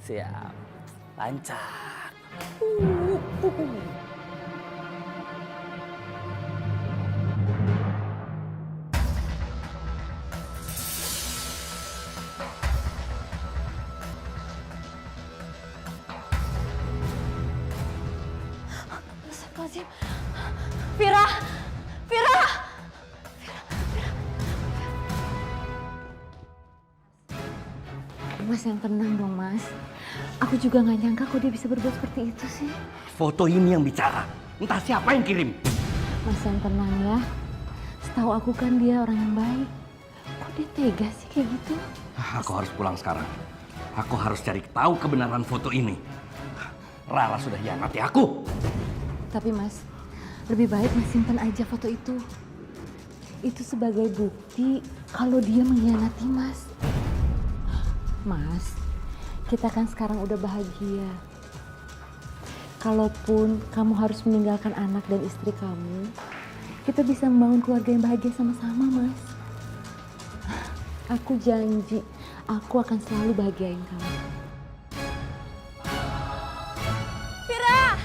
Siap. Lancar. Astagfirullahaladzim. Vira. Mas yang tenang dong, Mas. Aku juga nggak nyangka kok dia bisa berbuat seperti itu sih. Foto ini yang bicara. Entah siapa yang kirim. Mas yang tenang ya. Setahu aku kan dia orang yang baik. Kok dia tega sih kayak gitu? Aku harus pulang sekarang. Aku harus cari tahu kebenaran foto ini. Rara sudah hianati aku. Tapi Mas, lebih baik Mas simpan aja foto itu. Itu sebagai bukti kalau dia mengkhianati Mas. Mas, kita kan sekarang udah bahagia. Kalaupun kamu harus meninggalkan anak dan istri kamu, kita bisa membangun keluarga yang bahagia sama-sama, Mas. Aku janji, aku akan selalu bahagiain kamu. Vira.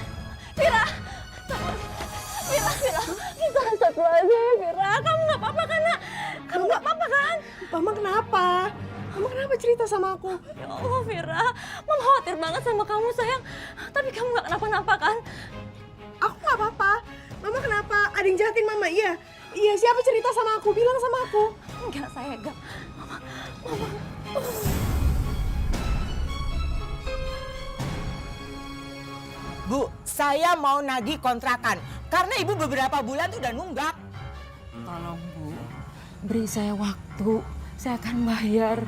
Astagfirullahaladzim, Fira. Kamu nggak apa-apa kan, Nak? Kamu nggak apa-apa kan? Mama kenapa? Mama kenapa cerita sama aku? Ya Allah, Fira. Mama khawatir banget sama kamu, sayang. Tapi kamu nggak kenapa-napa kan? Aku nggak apa-apa. Mama kenapa? Ada yang jahatin Mama? Iya. Iya, siapa cerita sama aku? Bilang sama aku. Enggak, saya enggak. Mama. Bu, saya mau nagih kontrakan karena ibu beberapa bulan tuh udah nunggak. Tolong, Bu. Beri saya waktu. Saya akan bayar.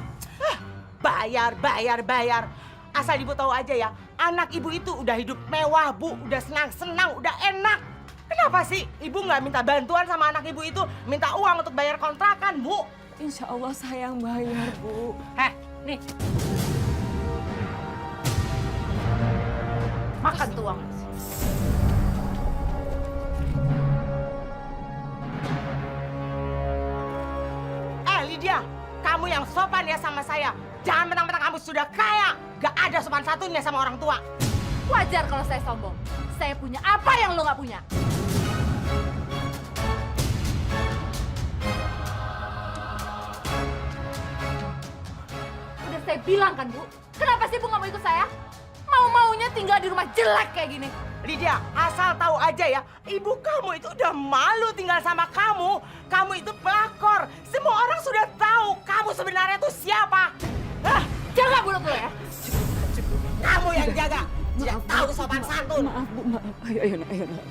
Bayar. Asal ibu tahu aja ya, anak ibu itu udah hidup mewah, Bu. Udah senang-senang, udah enak. Kenapa sih ibu nggak minta bantuan sama anak ibu itu? Minta uang untuk bayar kontrakan, Bu. Insya Allah saya yang bayar, Bu. Nih. Makan tuh uang. Lydia, kamu yang sopan ya sama saya. Jangan mentang-mentang kamu sudah kaya. Gak ada sopan satunya sama orang tua. Wajar kalau saya sombong. Saya punya apa yang lo nggak punya. Udah saya bilang kan, Bu. Kenapa sih Bu nggak mau ikut saya? Mau-maunya tinggal di rumah jelek kayak gini. Lydia, asal tahu aja ya, ibu kamu itu udah malu tinggal sama kamu. Kamu itu pelakor. Semua orang sudah tahu kamu sebenarnya tuh siapa. Jaga mulut lo ya. Kamu yang jaga. Tidak tahu sopan santun. Maaf, Bu, maaf. Ayo, Nak.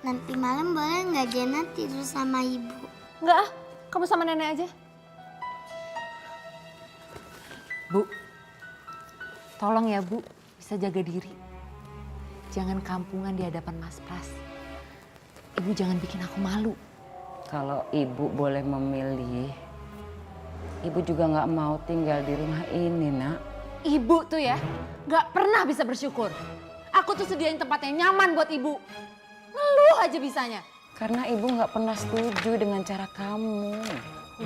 Nanti malam boleh nggak Jena tidur sama ibu? Enggak, kamu sama nenek aja. Bu, tolong ya Bu, bisa jaga diri. Jangan kampungan di hadapan Mas Pras. Ibu jangan bikin aku malu. Kalau ibu boleh memilih, ibu juga nggak mau tinggal di rumah ini, Nak. Ibu tuh ya, nggak pernah bisa bersyukur. Aku tuh sediain tempat yang nyaman buat ibu. Ngeluh aja bisanya. Karena ibu nggak pernah setuju dengan cara kamu.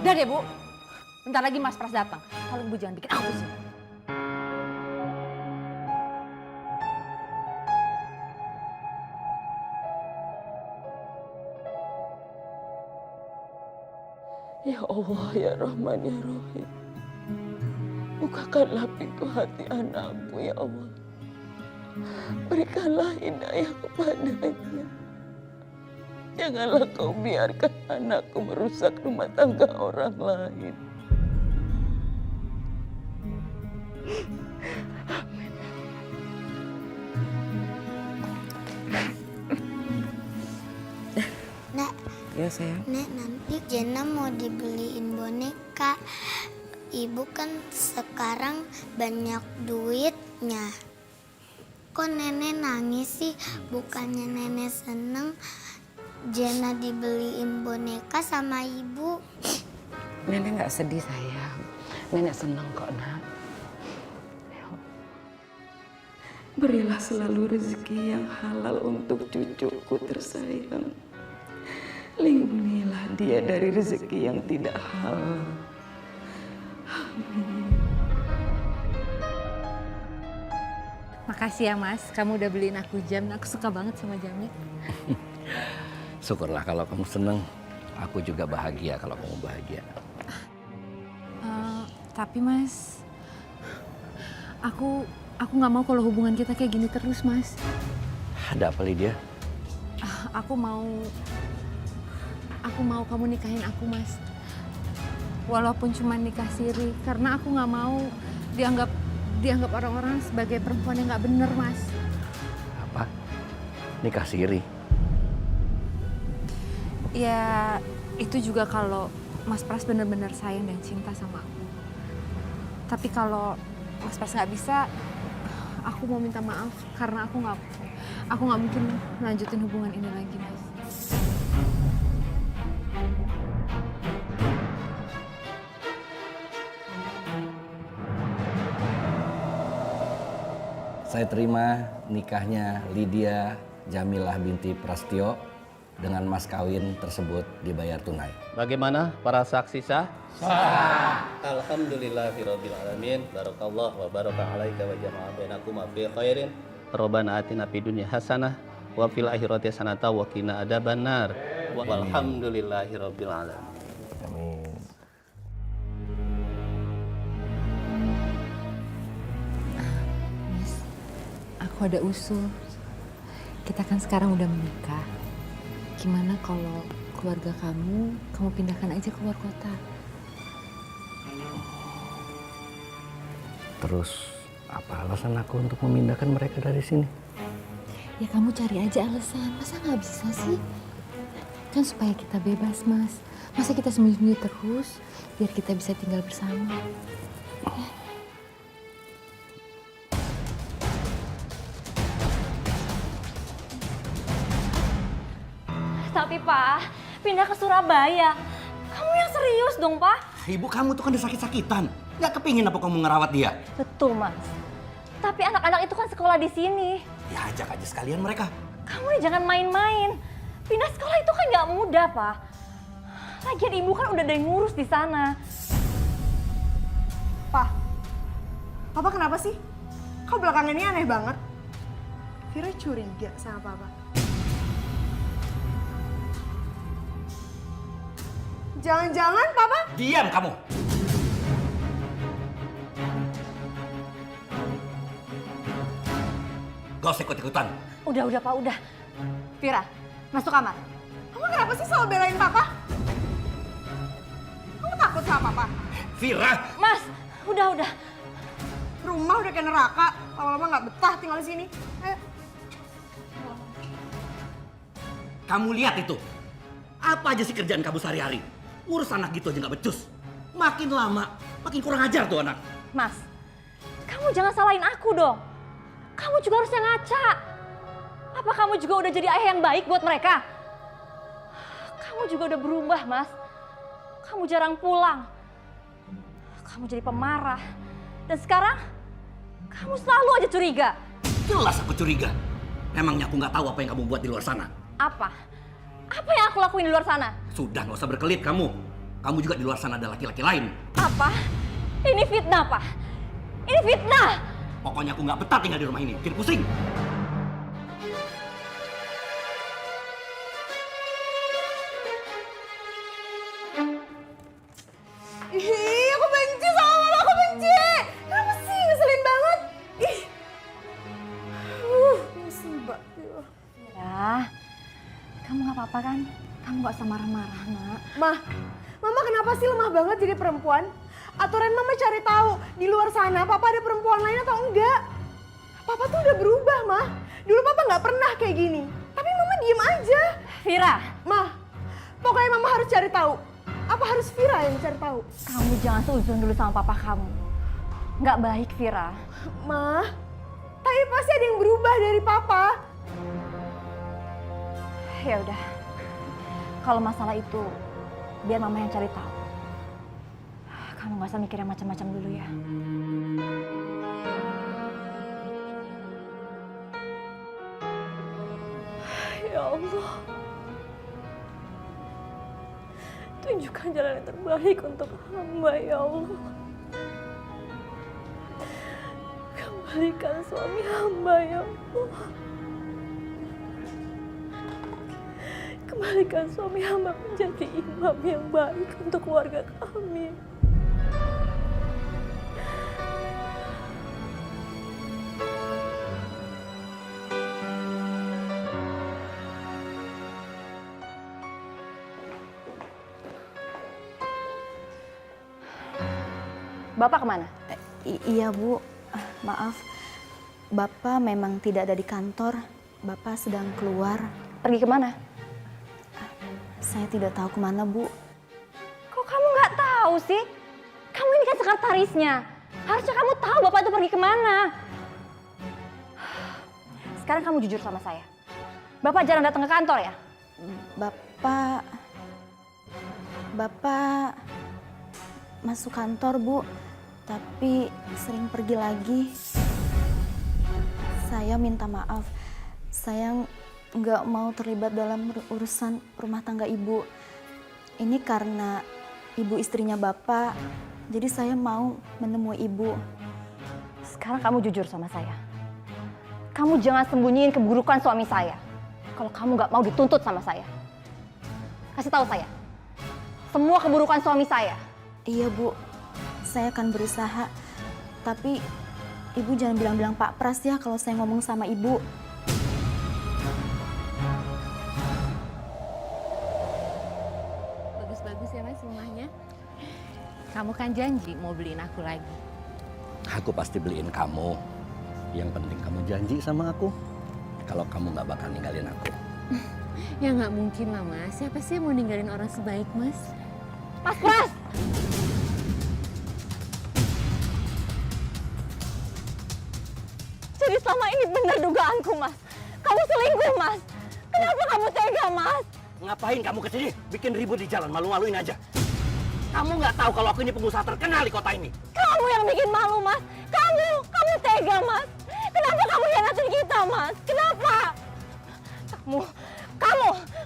Udah deh Bu, bentar lagi Mas Pras datang. Kalau ibu jangan bikin aku pusing. Ya Allah, ya Rahman, ya Rahim. Bukakanlah pintu hati anakku, ya Allah. Berikanlah hidayah kepadanya. Janganlah kau biarkan anakku merusak rumah tangga orang lain. Nek, Ya sayang. Nek, nanti Jena mau dibeliin boneka. Ibu kan sekarang banyak duitnya. Kok nenek nangis sih? Bukannya nenek seneng Jena dibeliin boneka sama ibu. Nenek nggak sedih sayang. Nenek senang kok, Nak. Berilah selalu rezeki yang halal untuk cucuku tersayang. Lindungilah dia dari rezeki yang tidak halal. Makasih ya Mas, kamu udah beliin aku jam. Aku suka banget sama jamnya. Syukurlah kalau kamu seneng. Aku juga bahagia kalau kamu bahagia. Tapi Mas, aku nggak mau kalau hubungan kita kayak gini terus Mas. Ada apa Lydia? Aku mau kamu nikahin aku Mas. Walaupun cuma nikah siri, karena aku nggak mau dianggap orang-orang sebagai perempuan yang nggak bener Mas. Apa? Nikah siri? Ya itu juga kalau Mas Pras bener-bener sayang dan cinta sama aku. Tapi kalau Mas Pras nggak bisa, aku mau minta maaf karena aku nggak mungkin lanjutin hubungan ini lagi Mas. Saya terima nikahnya Lydia Jamilah binti Prastio dengan mas kawin tersebut dibayar tunai. Bagaimana para saksi sah? Sah. Alhamdulillahirabbil alamin. Barakallah wa baraka alaika wa jama'a bainakum fi khairin. Rabbana atina fid dunya hasanah wa fil akhirati hasanah wa qina adzabannar. Walhamdulillahirabbil alamin. Amin. Miss, aku ada usul. Kita kan sekarang udah menikah. Gimana kalau keluarga kamu pindahkan aja keluar kota? Terus apa alasan aku untuk memindahkan mereka dari sini? Ya kamu cari aja alasan. Masa nggak bisa sih? Kan supaya kita bebas, Mas. Masa kita sembunyi-sembunyi terus biar kita bisa tinggal bersama? Ya. Tapi Pak, pindah ke Surabaya. Kamu yang serius dong Pak? Ibu kamu tuh kan udah sakit-sakitan. Nggak kepingin apa kamu ngerawat dia? Betul Mas. Tapi anak-anak itu kan sekolah di sini. Ya ajak aja sekalian mereka. Kamu nih jangan main-main. Pindah sekolah itu kan nggak mudah Pak. Lagian ibu kan udah ada yang ngurus di sana. Pak, Papa kenapa sih? Kok belakangan ini aneh banget? Vira curiga sama Papa. Jangan-jangan Papa... Diam kamu! Gak usah ikut-ikutan. Udah Pak, udah. Vira, masuk kamar. Kamu kenapa sih selalu belain Papa? Kamu takut sama Papa? Vira! Mas, udah. Rumah udah kayak neraka. Lama-lama nggak betah tinggal di sini. Ayo. Kamu lihat itu. Apa aja sih kerjaan kamu sehari-hari? Ngurus anak gitu aja nggak becus. Makin lama, makin kurang ajar tuh anak. Mas, kamu jangan salahin aku dong. Kamu juga harusnya ngaca. Apa kamu juga udah jadi ayah yang baik buat mereka? Kamu juga udah berubah, Mas. Kamu jarang pulang. Kamu jadi pemarah. Dan sekarang, kamu selalu aja curiga. Jelas aku curiga. Memangnya aku nggak tahu apa yang kamu buat di luar sana? Apa? Apa yang aku lakuin di luar sana? Sudah, nggak usah berkelit kamu. Kamu juga di luar sana ada laki-laki lain. Apa? Ini fitnah, Pak. Ini fitnah. Pokoknya aku nggak betah tinggal di rumah ini. Bikin pusing. Ih, aku benci sama Mama, aku benci. Kenapa sih? Ngeselin banget. Ih. Musibah. Ya, kamu nggak apa-apa kan? Kamu nggak usah marah-marah, Nak. Mama kenapa sih lemah banget jadi perempuan? Aturan Mama cari tahu di luar sana Papa ada perempuan lain atau enggak. Papa tuh udah berubah, Mah. Dulu Papa nggak pernah kayak gini. Tapi Mama diem aja. Vira. Pokoknya Mama harus cari tahu. Apa harus Vira yang cari tahu? Kamu jangan seuzon dulu sama papa kamu. Nggak baik, Vira. Tapi pasti ada yang berubah dari Papa. Ya udah. Kalau masalah itu, biar Mama yang cari tahu. Kamu nggak usah mikir yang macam-macam dulu ya. Ya Allah. Tunjukkan jalan yang terbaik untuk hamba, ya Allah. Kembalikan suami hamba, ya Allah. Kembalikan suami hamba menjadi imam yang baik untuk keluarga kami. Bapak kemana? Iya Bu, maaf. Bapak memang tidak ada di kantor. Bapak sedang keluar. Pergi kemana? Saya tidak tahu kemana Bu. Kok kamu nggak tahu sih? Kamu ini kan sekretarisnya. Harusnya kamu tahu Bapak itu pergi kemana. Sekarang kamu jujur sama saya. Bapak jarang datang ke kantor ya? Bapak masuk kantor Bu, tapi sering pergi lagi. Saya minta maaf. Saya nggak mau terlibat dalam urusan rumah tangga ibu. Ini karena ibu istrinya bapak, jadi saya mau menemui ibu. Sekarang kamu jujur sama saya. Kamu jangan sembunyiin keburukan suami saya. Kalau kamu nggak mau dituntut sama saya. Kasih tahu saya. Semua keburukan suami saya. Iya Bu, saya akan berusaha. Tapi ibu jangan bilang-bilang Pak Pras ya kalau saya ngomong sama ibu. Bagus-bagus ya Mas rumahnya. Kamu kan janji mau beliin aku lagi. Aku pasti beliin kamu. Yang penting kamu janji sama aku. Kalau kamu nggak bakal ninggalin aku. Ya nggak mungkin lah Mas. Siapa sih yang mau ninggalin orang sebaik Mas? Mas Pras! Jadi selama ini benar dugaanku Mas. Kamu selingkuh Mas. Kenapa kamu tega Mas? Ngapain kamu kesini? Bikin ribut di jalan, malu-maluin aja. Kamu nggak tahu kalau aku ini pengusaha terkenal di kota ini. Kamu yang bikin malu Mas. Kamu tega Mas. Kenapa kamu hianatin kita Mas? Kenapa? Kamu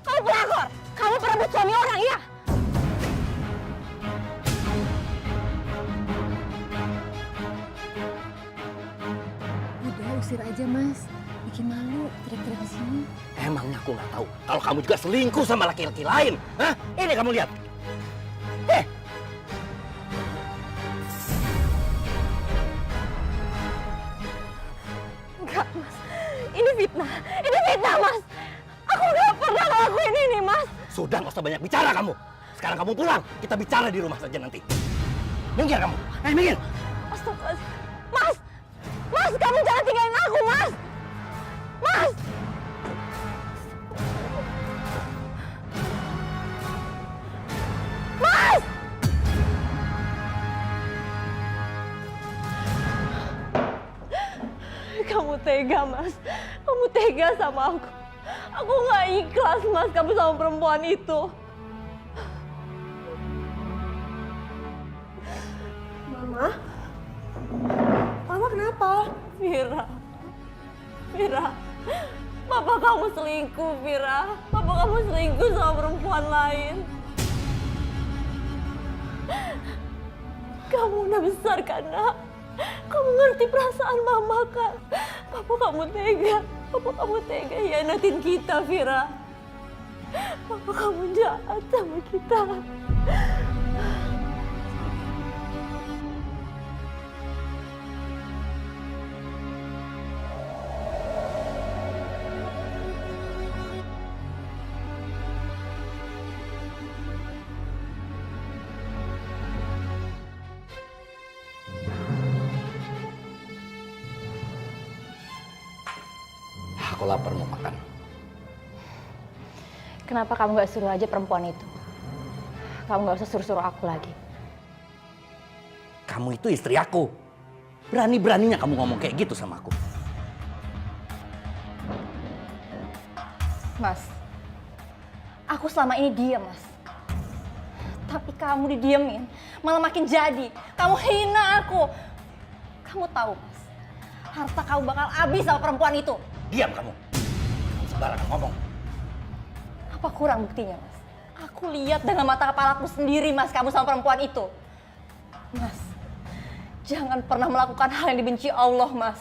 pelakor. Kamu perebut suami orang ya? Udah usir aja Mas. Bikin malu teriak-teriak di sini. Emangnya aku nggak tahu kalau kamu juga selingkuh sama laki-laki lain? Hah? Ini kamu lihat. Enggak Mas. Ini fitnah Mas. Aku nggak pernah ngelakuin ini Mas. Sudah, nggak usah banyak bicara kamu. Sekarang kamu pulang, kita bicara di rumah saja nanti. Minggir kamu. Minggir. Mas, kamu jangan tinggalin aku, Mas. Mas. Mas. Kamu tega, Mas. Kamu tega sama aku. Aku nggak ikhlas, Mas, kamu sama perempuan itu. Mama kenapa? Vira, papa kamu selingkuh, Vira. Papa kamu selingkuh sama perempuan lain. Kamu udah besar kan, Nak? Kamu ngerti perasaan mama kan? Papa kamu tega hianatin kita, Vira. Papa kamu jahat sama kita. Aku lapar mau makan. Kenapa kamu gak suruh aja perempuan itu? Kamu gak usah suruh-suruh aku lagi. Kamu itu istri aku. Berani-beraninya kamu ngomong kayak gitu sama aku. Mas, aku selama ini diam, Mas. Tapi kamu didiemin, malah makin jadi. Kamu hina aku. Kamu tahu, Mas, harta kamu bakal habis sama perempuan itu. Diam kamu. Sembarangan ngomong. Apa kurang buktinya, Mas? Aku lihat dengan mata kepalaku sendiri, Mas, kamu sama perempuan itu. Mas, jangan pernah melakukan hal yang dibenci Allah, Mas.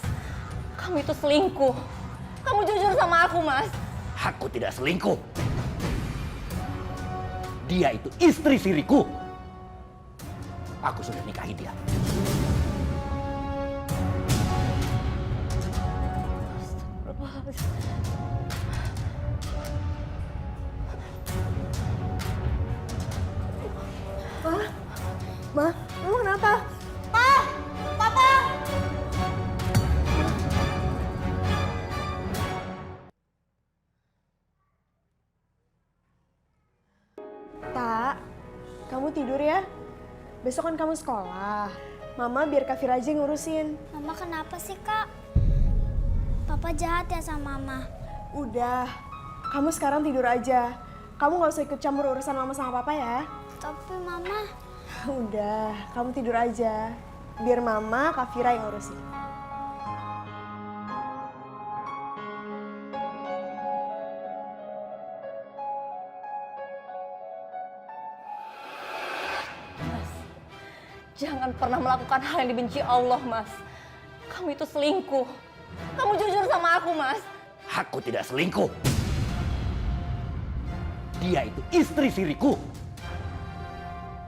Kamu itu selingkuh. Kamu jujur sama aku, Mas. Aku tidak selingkuh. Dia itu istri siriku. Aku sudah nikahi dia. Ma, emang kenapa? Papa! Tak, kamu tidur ya. Besok kan kamu sekolah. Mama biar Kak Fira aja ngurusin. Mama kenapa sih, Kak? Papa jahat ya sama Mama. Udah, kamu sekarang tidur aja. Kamu gak usah ikut campur urusan Mama sama Papa ya. Tapi Mama... Udah, kamu tidur aja. Biar Mama, Kak Fira yang ngurusin. Jangan pernah melakukan hal yang dibenci Allah, Mas. Kamu itu selingkuh. Kamu jujur sama aku, Mas. Aku tidak selingkuh. Dia itu istri siriku.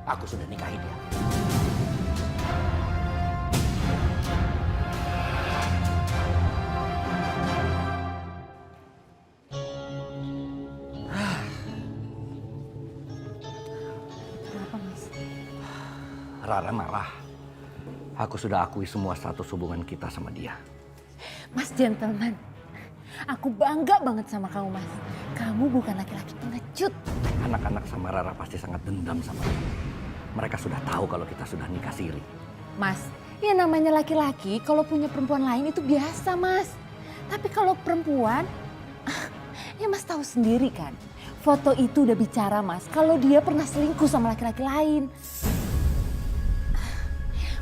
Aku sudah nikahi dia. Kenapa, Mas? Rara marah. Aku sudah akui semua status hubungan kita sama dia. Mas gentleman, aku bangga banget sama kamu, Mas. Kamu bukan laki-laki pengecut. Anak-anak sama Rara pasti sangat dendam sama aku. Mereka sudah tahu kalau kita sudah nikah siri. Mas, ya namanya laki-laki kalau punya perempuan lain itu biasa, Mas. Tapi kalau perempuan, ya Mas tahu sendiri kan. Foto itu udah bicara, Mas, kalau dia pernah selingkuh sama laki-laki lain.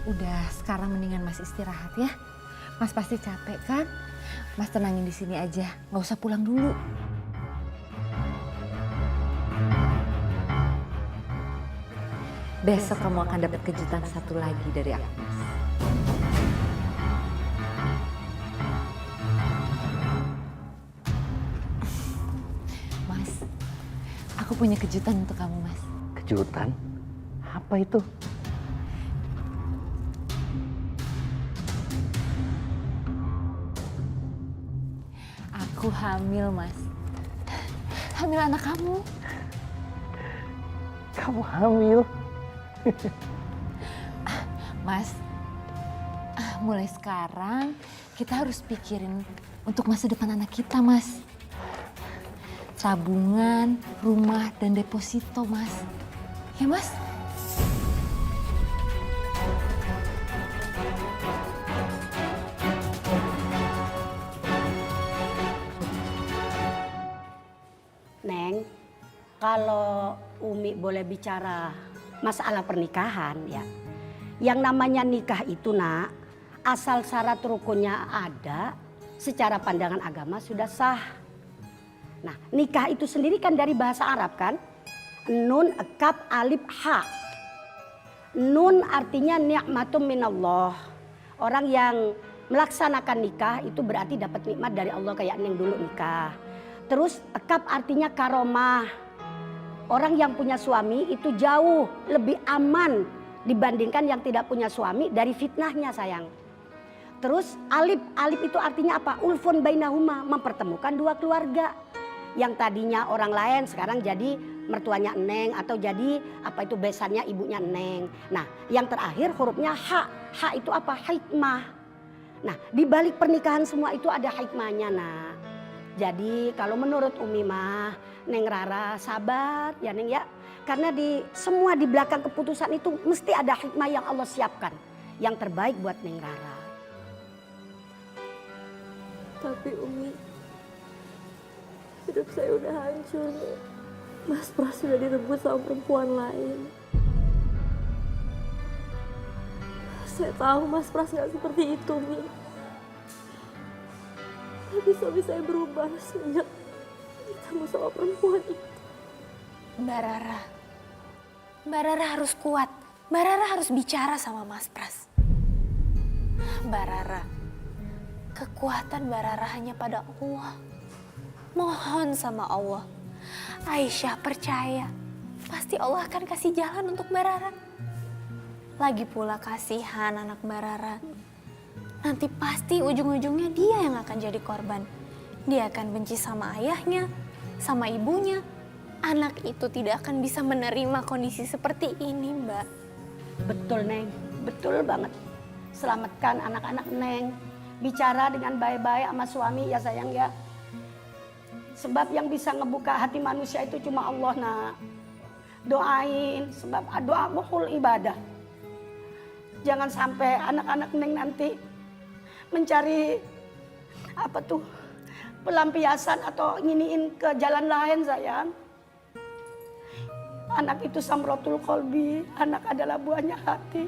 Udah, sekarang mendingan Mas istirahat ya. Mas pasti capek kan? Mas tenangin di sini aja, nggak usah pulang dulu. Besok kamu akan dapat kejutan satu lagi dari aku, Mas. Mas, aku punya kejutan untuk kamu, Mas. Kejutan? Apa itu? Aku hamil, Mas. Hamil anak kamu. Kamu hamil? Mas, mulai sekarang kita harus pikirin untuk masa depan anak kita, Mas. Tabungan, rumah, dan deposito, Mas. Ya, Mas? Neng, kalau Umi boleh bicara masalah pernikahan ya. Yang namanya nikah itu nak, asal syarat rukunnya ada, secara pandangan agama sudah sah. Nah, nikah itu sendiri kan dari bahasa Arab kan? Nun, kaf, alif, ha. Nun artinya ni'matum minallah. Orang yang melaksanakan nikah itu berarti dapat nikmat dari Allah kayak Neng dulu nikah. Terus kaf artinya karomah. Orang yang punya suami itu jauh lebih aman dibandingkan yang tidak punya suami dari fitnahnya sayang. Terus alif, alif itu artinya apa? Ulfun bainahuma, mempertemukan dua keluarga. Yang tadinya orang lain sekarang jadi mertuanya Neng atau jadi apa itu besannya ibunya Neng. Nah, yang terakhir hurufnya ha. Ha itu apa? Hikmah. Nah, di balik pernikahan semua itu ada hikmahnya, nah. Jadi kalau menurut Umi mah Neng Rara sabar ya Neng ya. Karena semua di belakang keputusan itu mesti ada hikmah yang Allah siapkan. Yang terbaik buat Neng Rara. Tapi Umi, hidup saya udah hancur. Mas Pras sudah direbut sama perempuan lain. Saya tahu Mas Pras gak seperti itu, Mi. Tapi suami saya berubah sejak ketemu sama perempuan itu. Mbak Rara harus kuat. Mbak Rara harus bicara sama Mas Pras. Mbak Rara, kekuatan Mbak Rara hanya pada Allah. Mohon sama Allah. Aisyah percaya, pasti Allah akan kasih jalan untuk Mbak Rara. Lagi pula kasihan anak Mbak Rara. Nanti pasti ujung-ujungnya dia yang akan jadi korban. Dia akan benci sama ayahnya, sama ibunya. Anak itu tidak akan bisa menerima kondisi seperti ini, Mbak. Betul Neng, betul banget. Selamatkan anak-anak Neng. Bicara dengan baik-baik sama suami ya sayang ya. Sebab yang bisa ngebuka hati manusia itu cuma Allah nak. Doain, sebab doa muhul ibadah. Jangan sampai anak-anak Neng nanti mencari apa tuh pelampiasan atau nginiin ke jalan lain sayang. Anak itu samrotul kolbi, anak adalah buahnya hati.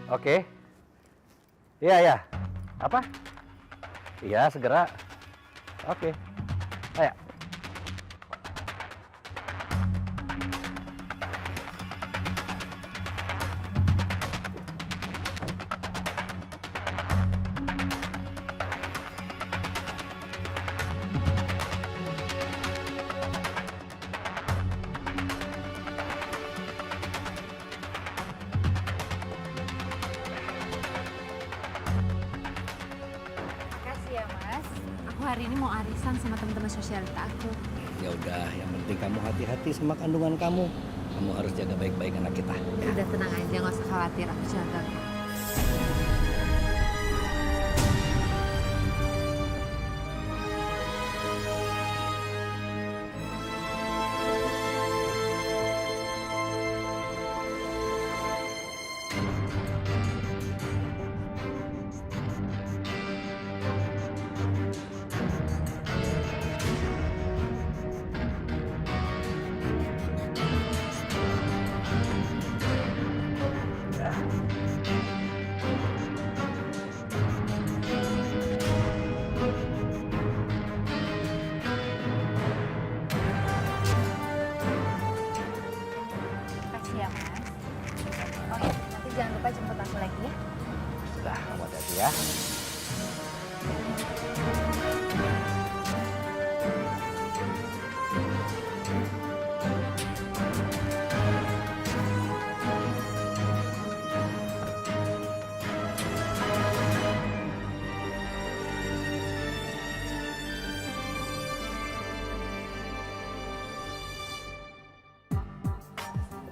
Oke. Iya, ya. Apa? Iya, segera. Oke. Ayo. hari ini mau arisan sama teman-teman sosialita aku. Ya udah, yang penting kamu hati-hati sama kandungan kamu. Kamu harus jaga baik-baik anak kita. Udah tenang aja, nggak usah khawatir, aku jaga. Makasih ya, Mas. Oh ya, nanti jangan lupa jemput aku lagi ya. Sudah, kamu hati-hati ya.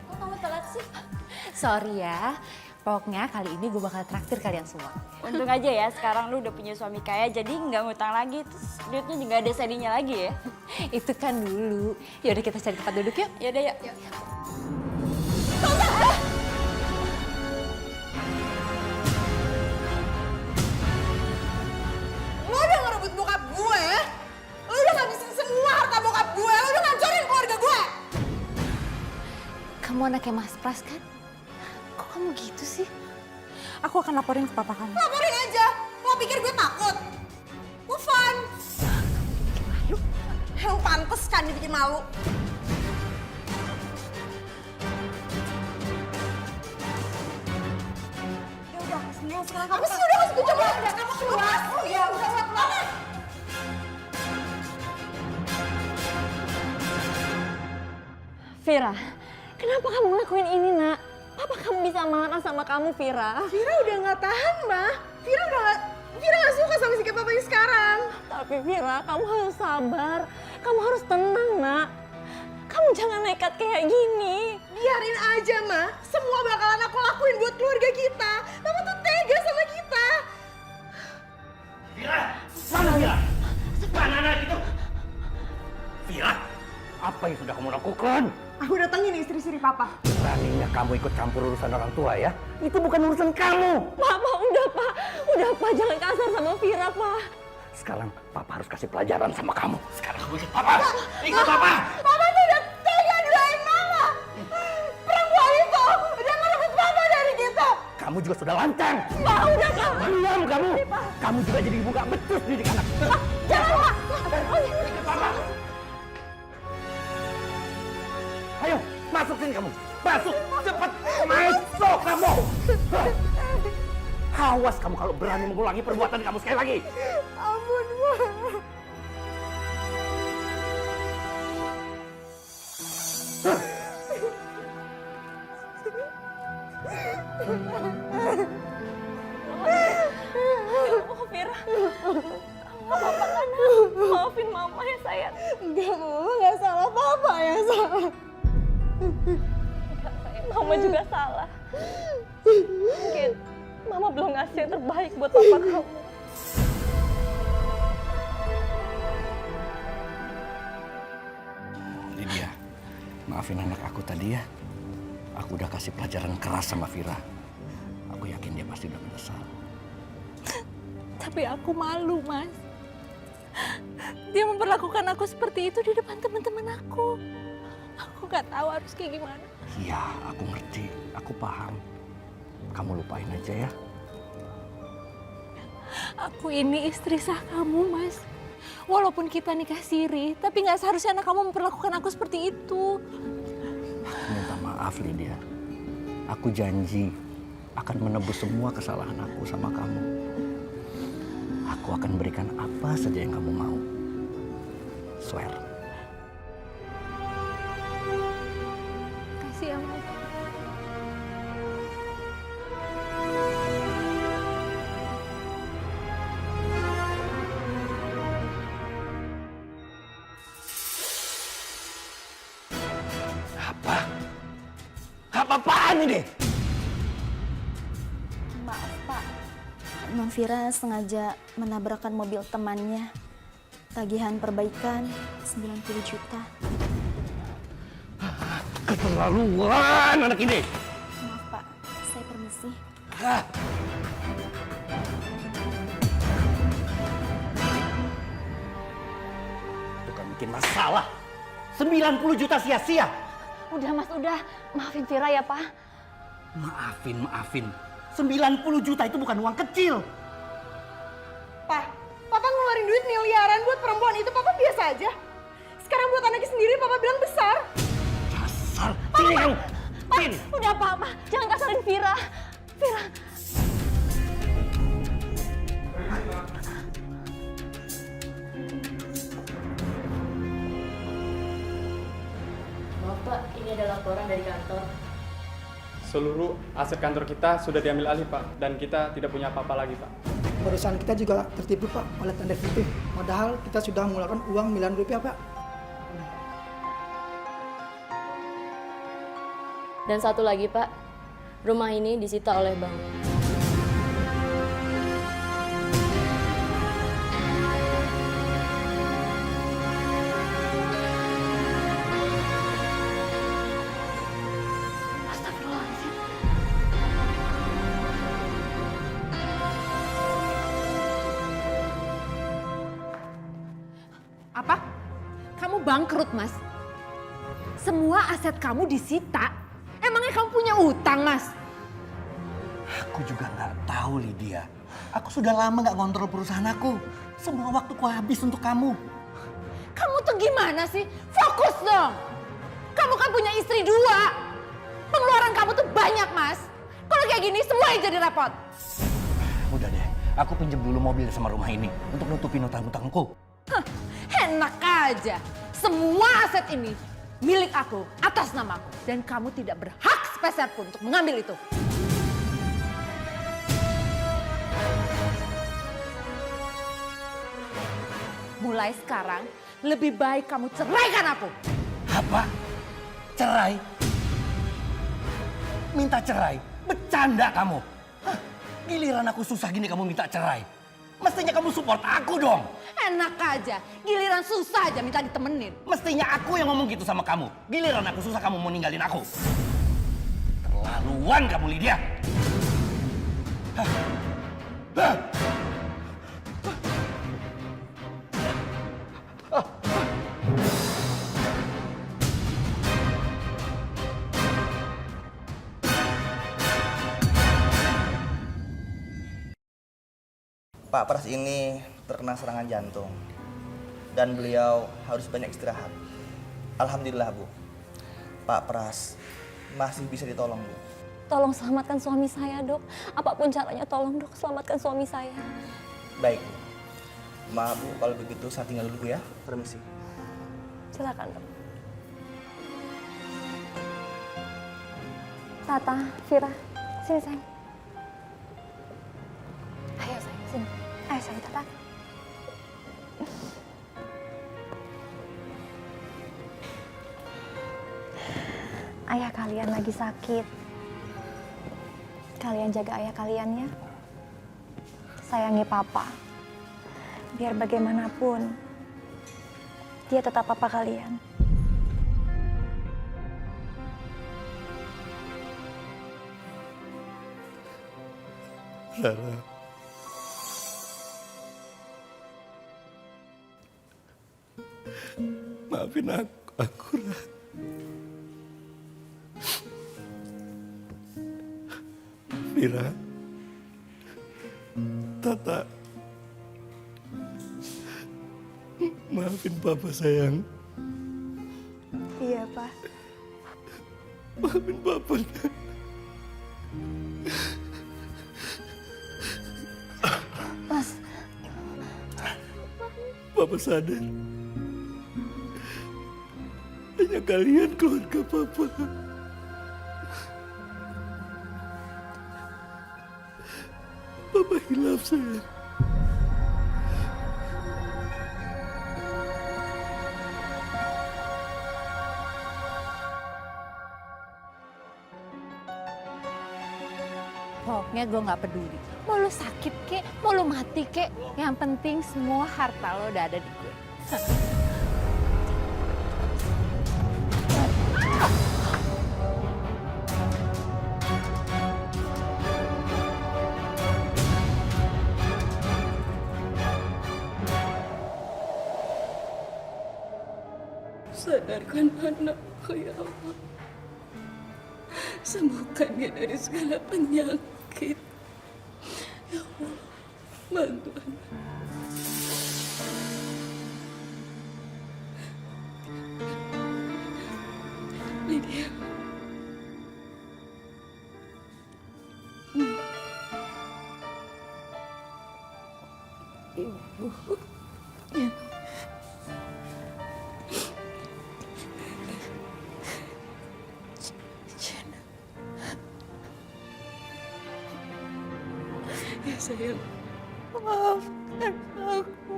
Kok kamu telat sih? Sorry ya, pokoknya kali ini gue bakal traktir kalian semua. Untung aja ya sekarang lu udah punya suami kaya jadi nggak ngutang lagi, terus duitnya juga ada sedinya lagi ya. Itu kan dulu. Yaudah kita cari tempat duduk yuk. Yaudah yuk. Lo udah ngerebut bokap gue, lo udah ngabisin semua harta bokap gue, lo udah ngancurin keluarga gue. Kamu anaknya Mas Pras kan? Kok kamu gitu sih? Aku akan laporin ke papa kamu. Laporin aja, lo pikir gue takut? Gue fun. Malu? Emang pantes kan dibikin malu. Ya udah, sekarang kamu sih udah kasih gue coba. Udah, kamu keluar. Oh iya, udah keluar. Vira, kenapa kamu ngelakuin ini, Nak? Papa kamu bisa marah sama kamu, Vira. Vira udah nggak tahan, Ma. Vira nggak suka sama sikap papanya sekarang. Tapi Vira, kamu harus sabar. Kamu harus tenang, Nak. Kamu jangan nekat kayak gini. Biarin aja, Ma. Semua bakalan aku lakuin buat keluarga kita. Mama tuh tega sama kita. Vira! Mana Vira? Mana anak itu? Vira, apa yang sudah kamu lakukan? Aku datengin istri-istri papa. Beraninya kamu ikut campur urusan orang tua ya? Itu bukan urusan kamu. Papa, udah, Pak. Udah, Pak. Jangan kasar sama Vira, Pak. Sekarang Papa harus kasih pelajaran sama kamu. Sekarang kamu ikut Papa. Ikut Papa. Papa tuh udah tega dulain Mama. Perempuan itu udah merebut Papa dari kita. Kamu juga sudah lancang. Pak, udah, Pak. Diam kamu. Kamu juga jadi ibu gak becus didik anak. Pak, jangan, Pak. Ikut Papa. Ayo, masuk sini kamu. Masuk, cepat. Masuk kamu. Awas kamu kalau berani mengulangi perbuatan kamu sekali lagi. Ampun, Ma. Oh, Vira. Apa kan? Maafin Mama ya, sayang. Enggak, Mama nggak salah. Papa yang salah. Mama juga salah. Mungkin Mama belum ngasih yang terbaik buat Papa kamu. Lydia, maafin anak aku tadi ya. Aku udah kasih pelajaran keras sama Vira. Aku yakin dia pasti udah menyesal. Tapi aku malu, Mas. Dia memperlakukan aku seperti itu di depan teman-teman aku. Aku nggak tahu harus kayak gimana. Iya, aku ngerti. Aku paham. Kamu lupain aja ya. Aku ini istri sah kamu, Mas. Walaupun kita nikah siri, tapi nggak seharusnya anak kamu memperlakukan aku seperti itu. Aku minta maaf, Lydia. Aku janji akan menebus semua kesalahan aku sama kamu. Aku akan berikan apa saja yang kamu mau. Swear. Kasih ya, Mas. Keterlaluan ini. Maaf Pak, Non Vira sengaja menabrakkan mobil temannya. Tagihan perbaikan 90 juta. Keterlaluan anak ini. Maaf Pak, saya permisi. Itu kan bikin masalah. 90 juta sia-sia. Udah Mas, udah. Maafin Vira ya, Pak. Maafin. 90 juta itu bukan uang kecil. Pak, Papa ngeluarin duit miliaran buat perempuan itu, Papa biasa aja. Sekarang buat anaknya sendiri, Papa bilang besar. Dasar, sini kamu. Pak, udah Pak, jangan kasarin Vira. Vira. Maaf Pak, ini ada laporan dari kantor. Seluruh aset kantor kita sudah diambil alih Pak, dan kita tidak punya apa-apa lagi Pak. Perusahaan kita juga tertipu Pak oleh tanda fiktif. Padahal kita sudah mengeluarkan uang miliaran rupiah Pak. Dan satu lagi Pak, rumah ini disita oleh bank. Apa? Kamu bangkrut, Mas? Semua aset kamu disita? Emangnya kamu punya utang, Mas? Aku juga nggak tahu, Lydia. Aku sudah lama nggak kontrol perusahaan aku. Semua waktuku habis untuk kamu. Kamu tuh gimana sih? Fokus dong! Kamu kan punya istri 2. Pengeluaran kamu tuh banyak, Mas. Kalau kayak gini semua yang jadi repot. Udah deh, aku pinjam dulu mobil sama rumah ini untuk nutupin utang-utangku. Hah, enak aja. Semua aset ini milik aku, atas namaku. Dan kamu tidak berhak sepeser pun untuk mengambil itu. Mulai sekarang, lebih baik kamu ceraikan aku. Apa? Cerai? Minta cerai? Bercanda kamu? Hah, giliran aku susah gini kamu minta cerai? Mestinya kamu support aku dong. Enak aja, giliran susah aja minta ditemenin. Mestinya aku yang ngomong gitu sama kamu. Giliran aku susah kamu mau ninggalin aku. Terlaluan kamu, Lydia. Hah. Hah. Pak Pras ini terkena serangan jantung dan beliau harus banyak istirahat. Alhamdulillah Bu, Pak Pras masih bisa ditolong Bu. Tolong selamatkan suami saya, Dok. Apapun caranya, tolong Dok, selamatkan suami saya. Baik Bu. Maaf Bu, kalau begitu saya tinggal dulu ya. Permisi. Silakan, Dok. Tata, Vira, sini sayang. Ayo sayang, sini. Ayo sayang, Tata. Ayah kalian lagi sakit. Kalian jaga ayah kalian ya. Sayangi papa. Biar bagaimanapun, dia tetap papa kalian. Lara. Maafin aku, Ra. Vira. Tata. Maafin Papa sayang. Iya, Pak. Maafin Papa. Mas. Papa sadar. Hanya kalian keluarga Papa. Papa hilaf sayang. Pokoknya gue nggak peduli. Mau lo sakit kek, mau lo mati kek. Yang penting semua harta lo udah ada di gue. Sadarkan anakku ya Allah. Sembuhkan dia dari segala penyakit. Ya Allah, bantu anak. Lydia. Ibu. Ya. Ya sayang, maafkan aku.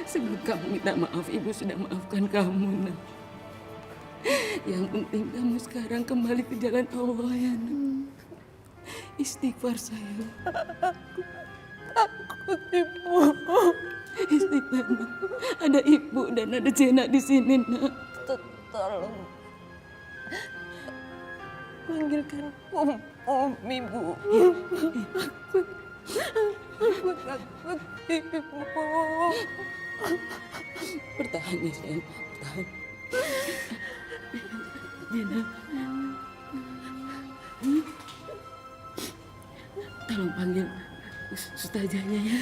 Sebelum kamu minta maaf, Ibu sudah maafkan kamu, Nak. Yang penting kamu sekarang kembali ke jalan Allah ya, Nak. Istighfar sayang. Takut Ibu. Istighfar, Nak. Ada Ibu dan ada Jena di sini, Nak. Tolong. Panggilkan Umi, Bu. Aku takut, Ibu. Bertahan ya, sayang. Bertahan. Jena. Tolong panggil ustazahnya ya.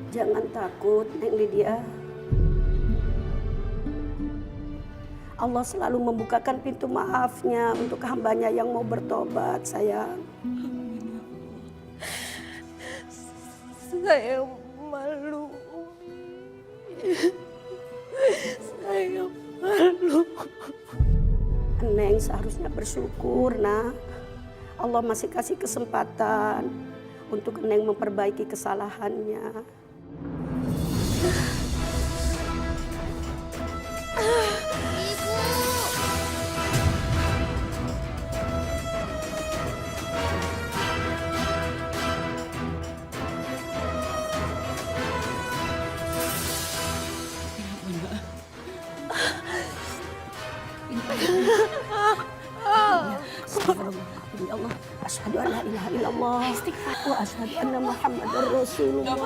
Jangan takut, Neng Lydia. Allah selalu membukakan pintu maafnya untuk hambanya yang mau bertobat, sayang. Saya malu. Saya malu. Neng seharusnya bersyukur, nak. Allah masih kasih kesempatan untuk Neng memperbaiki kesalahannya. Ya Allah, asyhadu an la ilaha illallah wa asyhadu anna Muhammadar Rasulullah.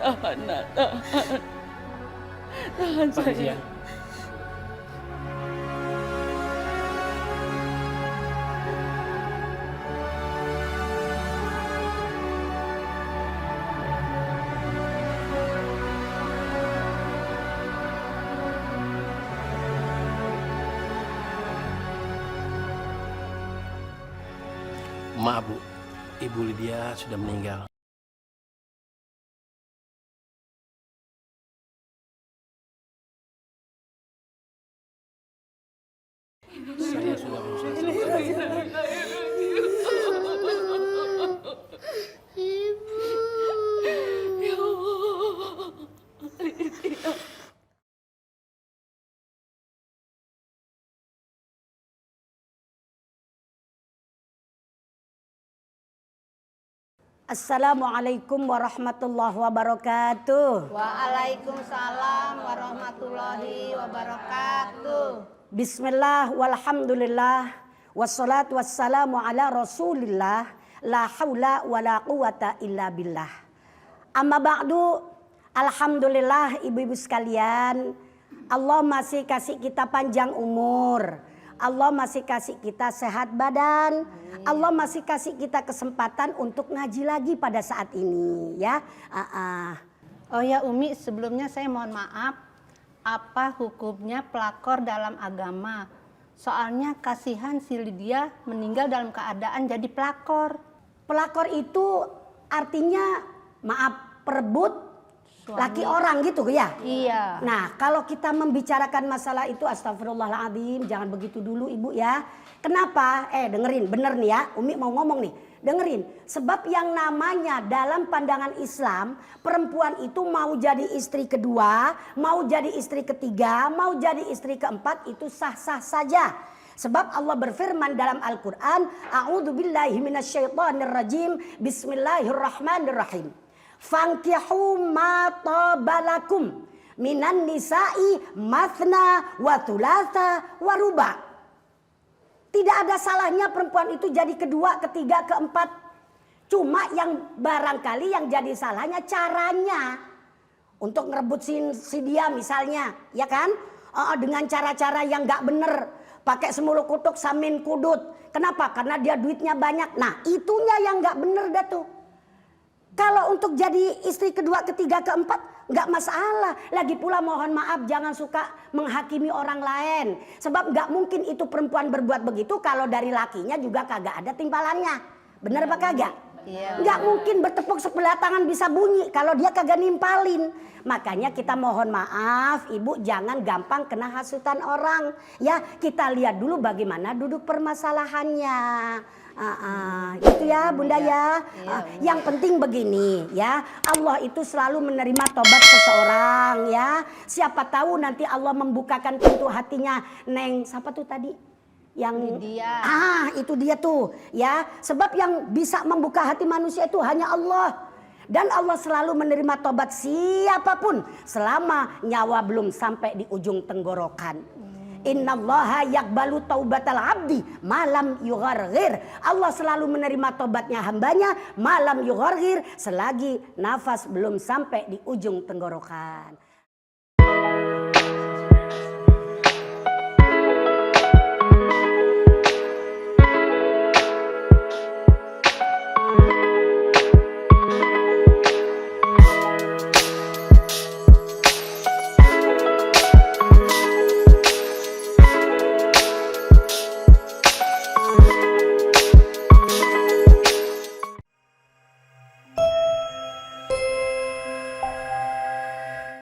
Tahan, nak, tahan. Tahan, sayang. Maaf Bu, Ibu Lydia sudah meninggal. Saya sudah berusaha. Ibu. Ya Allah. Lydia. Assalamualaikum warahmatullahi wabarakatuh. Waalaikumsalam warahmatullahi wabarakatuh. Bismillah walhamdulillah wassalatu wassalamu ala rasulillah la haula wala quwata illa billah. Amma ba'du, alhamdulillah ibu-ibu sekalian, Allah masih kasih kita panjang umur. Allah masih kasih kita sehat badan. Allah masih kasih kita kesempatan untuk ngaji lagi pada saat ini ya. Oh ya Umi, sebelumnya saya mohon maaf. Apa hukumnya pelakor dalam agama? Soalnya kasihan si Lydia meninggal dalam keadaan jadi pelakor. Pelakor itu artinya maaf perebut laki orang gitu ya? Iya. Nah kalau kita membicarakan masalah itu astagfirullahaladzim, jangan begitu dulu ibu ya. Kenapa? Dengerin bener nih ya, Umi mau ngomong nih. Dengerin, sebab yang namanya dalam pandangan Islam, perempuan itu mau jadi istri kedua, mau jadi istri ketiga, mau jadi istri keempat itu sah-sah saja. Sebab Allah berfirman dalam Al-Quran, A'udzubillahi minasyaitonirrajim, Bismillahirrahmanirrahim. Fankihu ma tabalakum minan nisa'i mathna wa thulatha wa ruba'. Tidak ada salahnya perempuan itu jadi kedua, ketiga, keempat. Cuma yang barangkali yang jadi salahnya caranya. Untuk ngerebut si dia misalnya, ya kan? Dengan cara-cara yang gak bener. Pakai semulu kutuk samin kudut. Kenapa? Karena dia duitnya banyak. Nah itunya yang gak bener dah tuh. Kalau untuk jadi istri kedua, ketiga, keempat nggak masalah. Lagi pula mohon maaf jangan suka menghakimi orang lain. Sebab nggak mungkin itu perempuan berbuat begitu kalau dari lakinya juga kagak ada timbalannya. Bener apa kagak? Nggak mungkin bertepuk sebelah tangan bisa bunyi kalau dia kagak nimpalin. Makanya kita mohon maaf ibu jangan gampang kena hasutan orang. Ya kita lihat dulu bagaimana duduk permasalahannya. Gitu ya bunda ya. Yang penting begini ya, Allah itu selalu menerima tobat seseorang ya. Siapa tahu nanti Allah membukakan pintu hatinya Neng siapa tuh tadi? Yang Lydia. Itu dia tuh ya. Sebab yang bisa membuka hati manusia itu hanya Allah. Dan Allah selalu menerima tobat siapapun selama nyawa belum sampai di ujung tenggorokan. Innallaha yaqbalu taubatal abdi malam yugharghir. Allah selalu menerima tobatnya hambanya malam yugharghir selagi nafas belum sampai di ujung tenggorokan.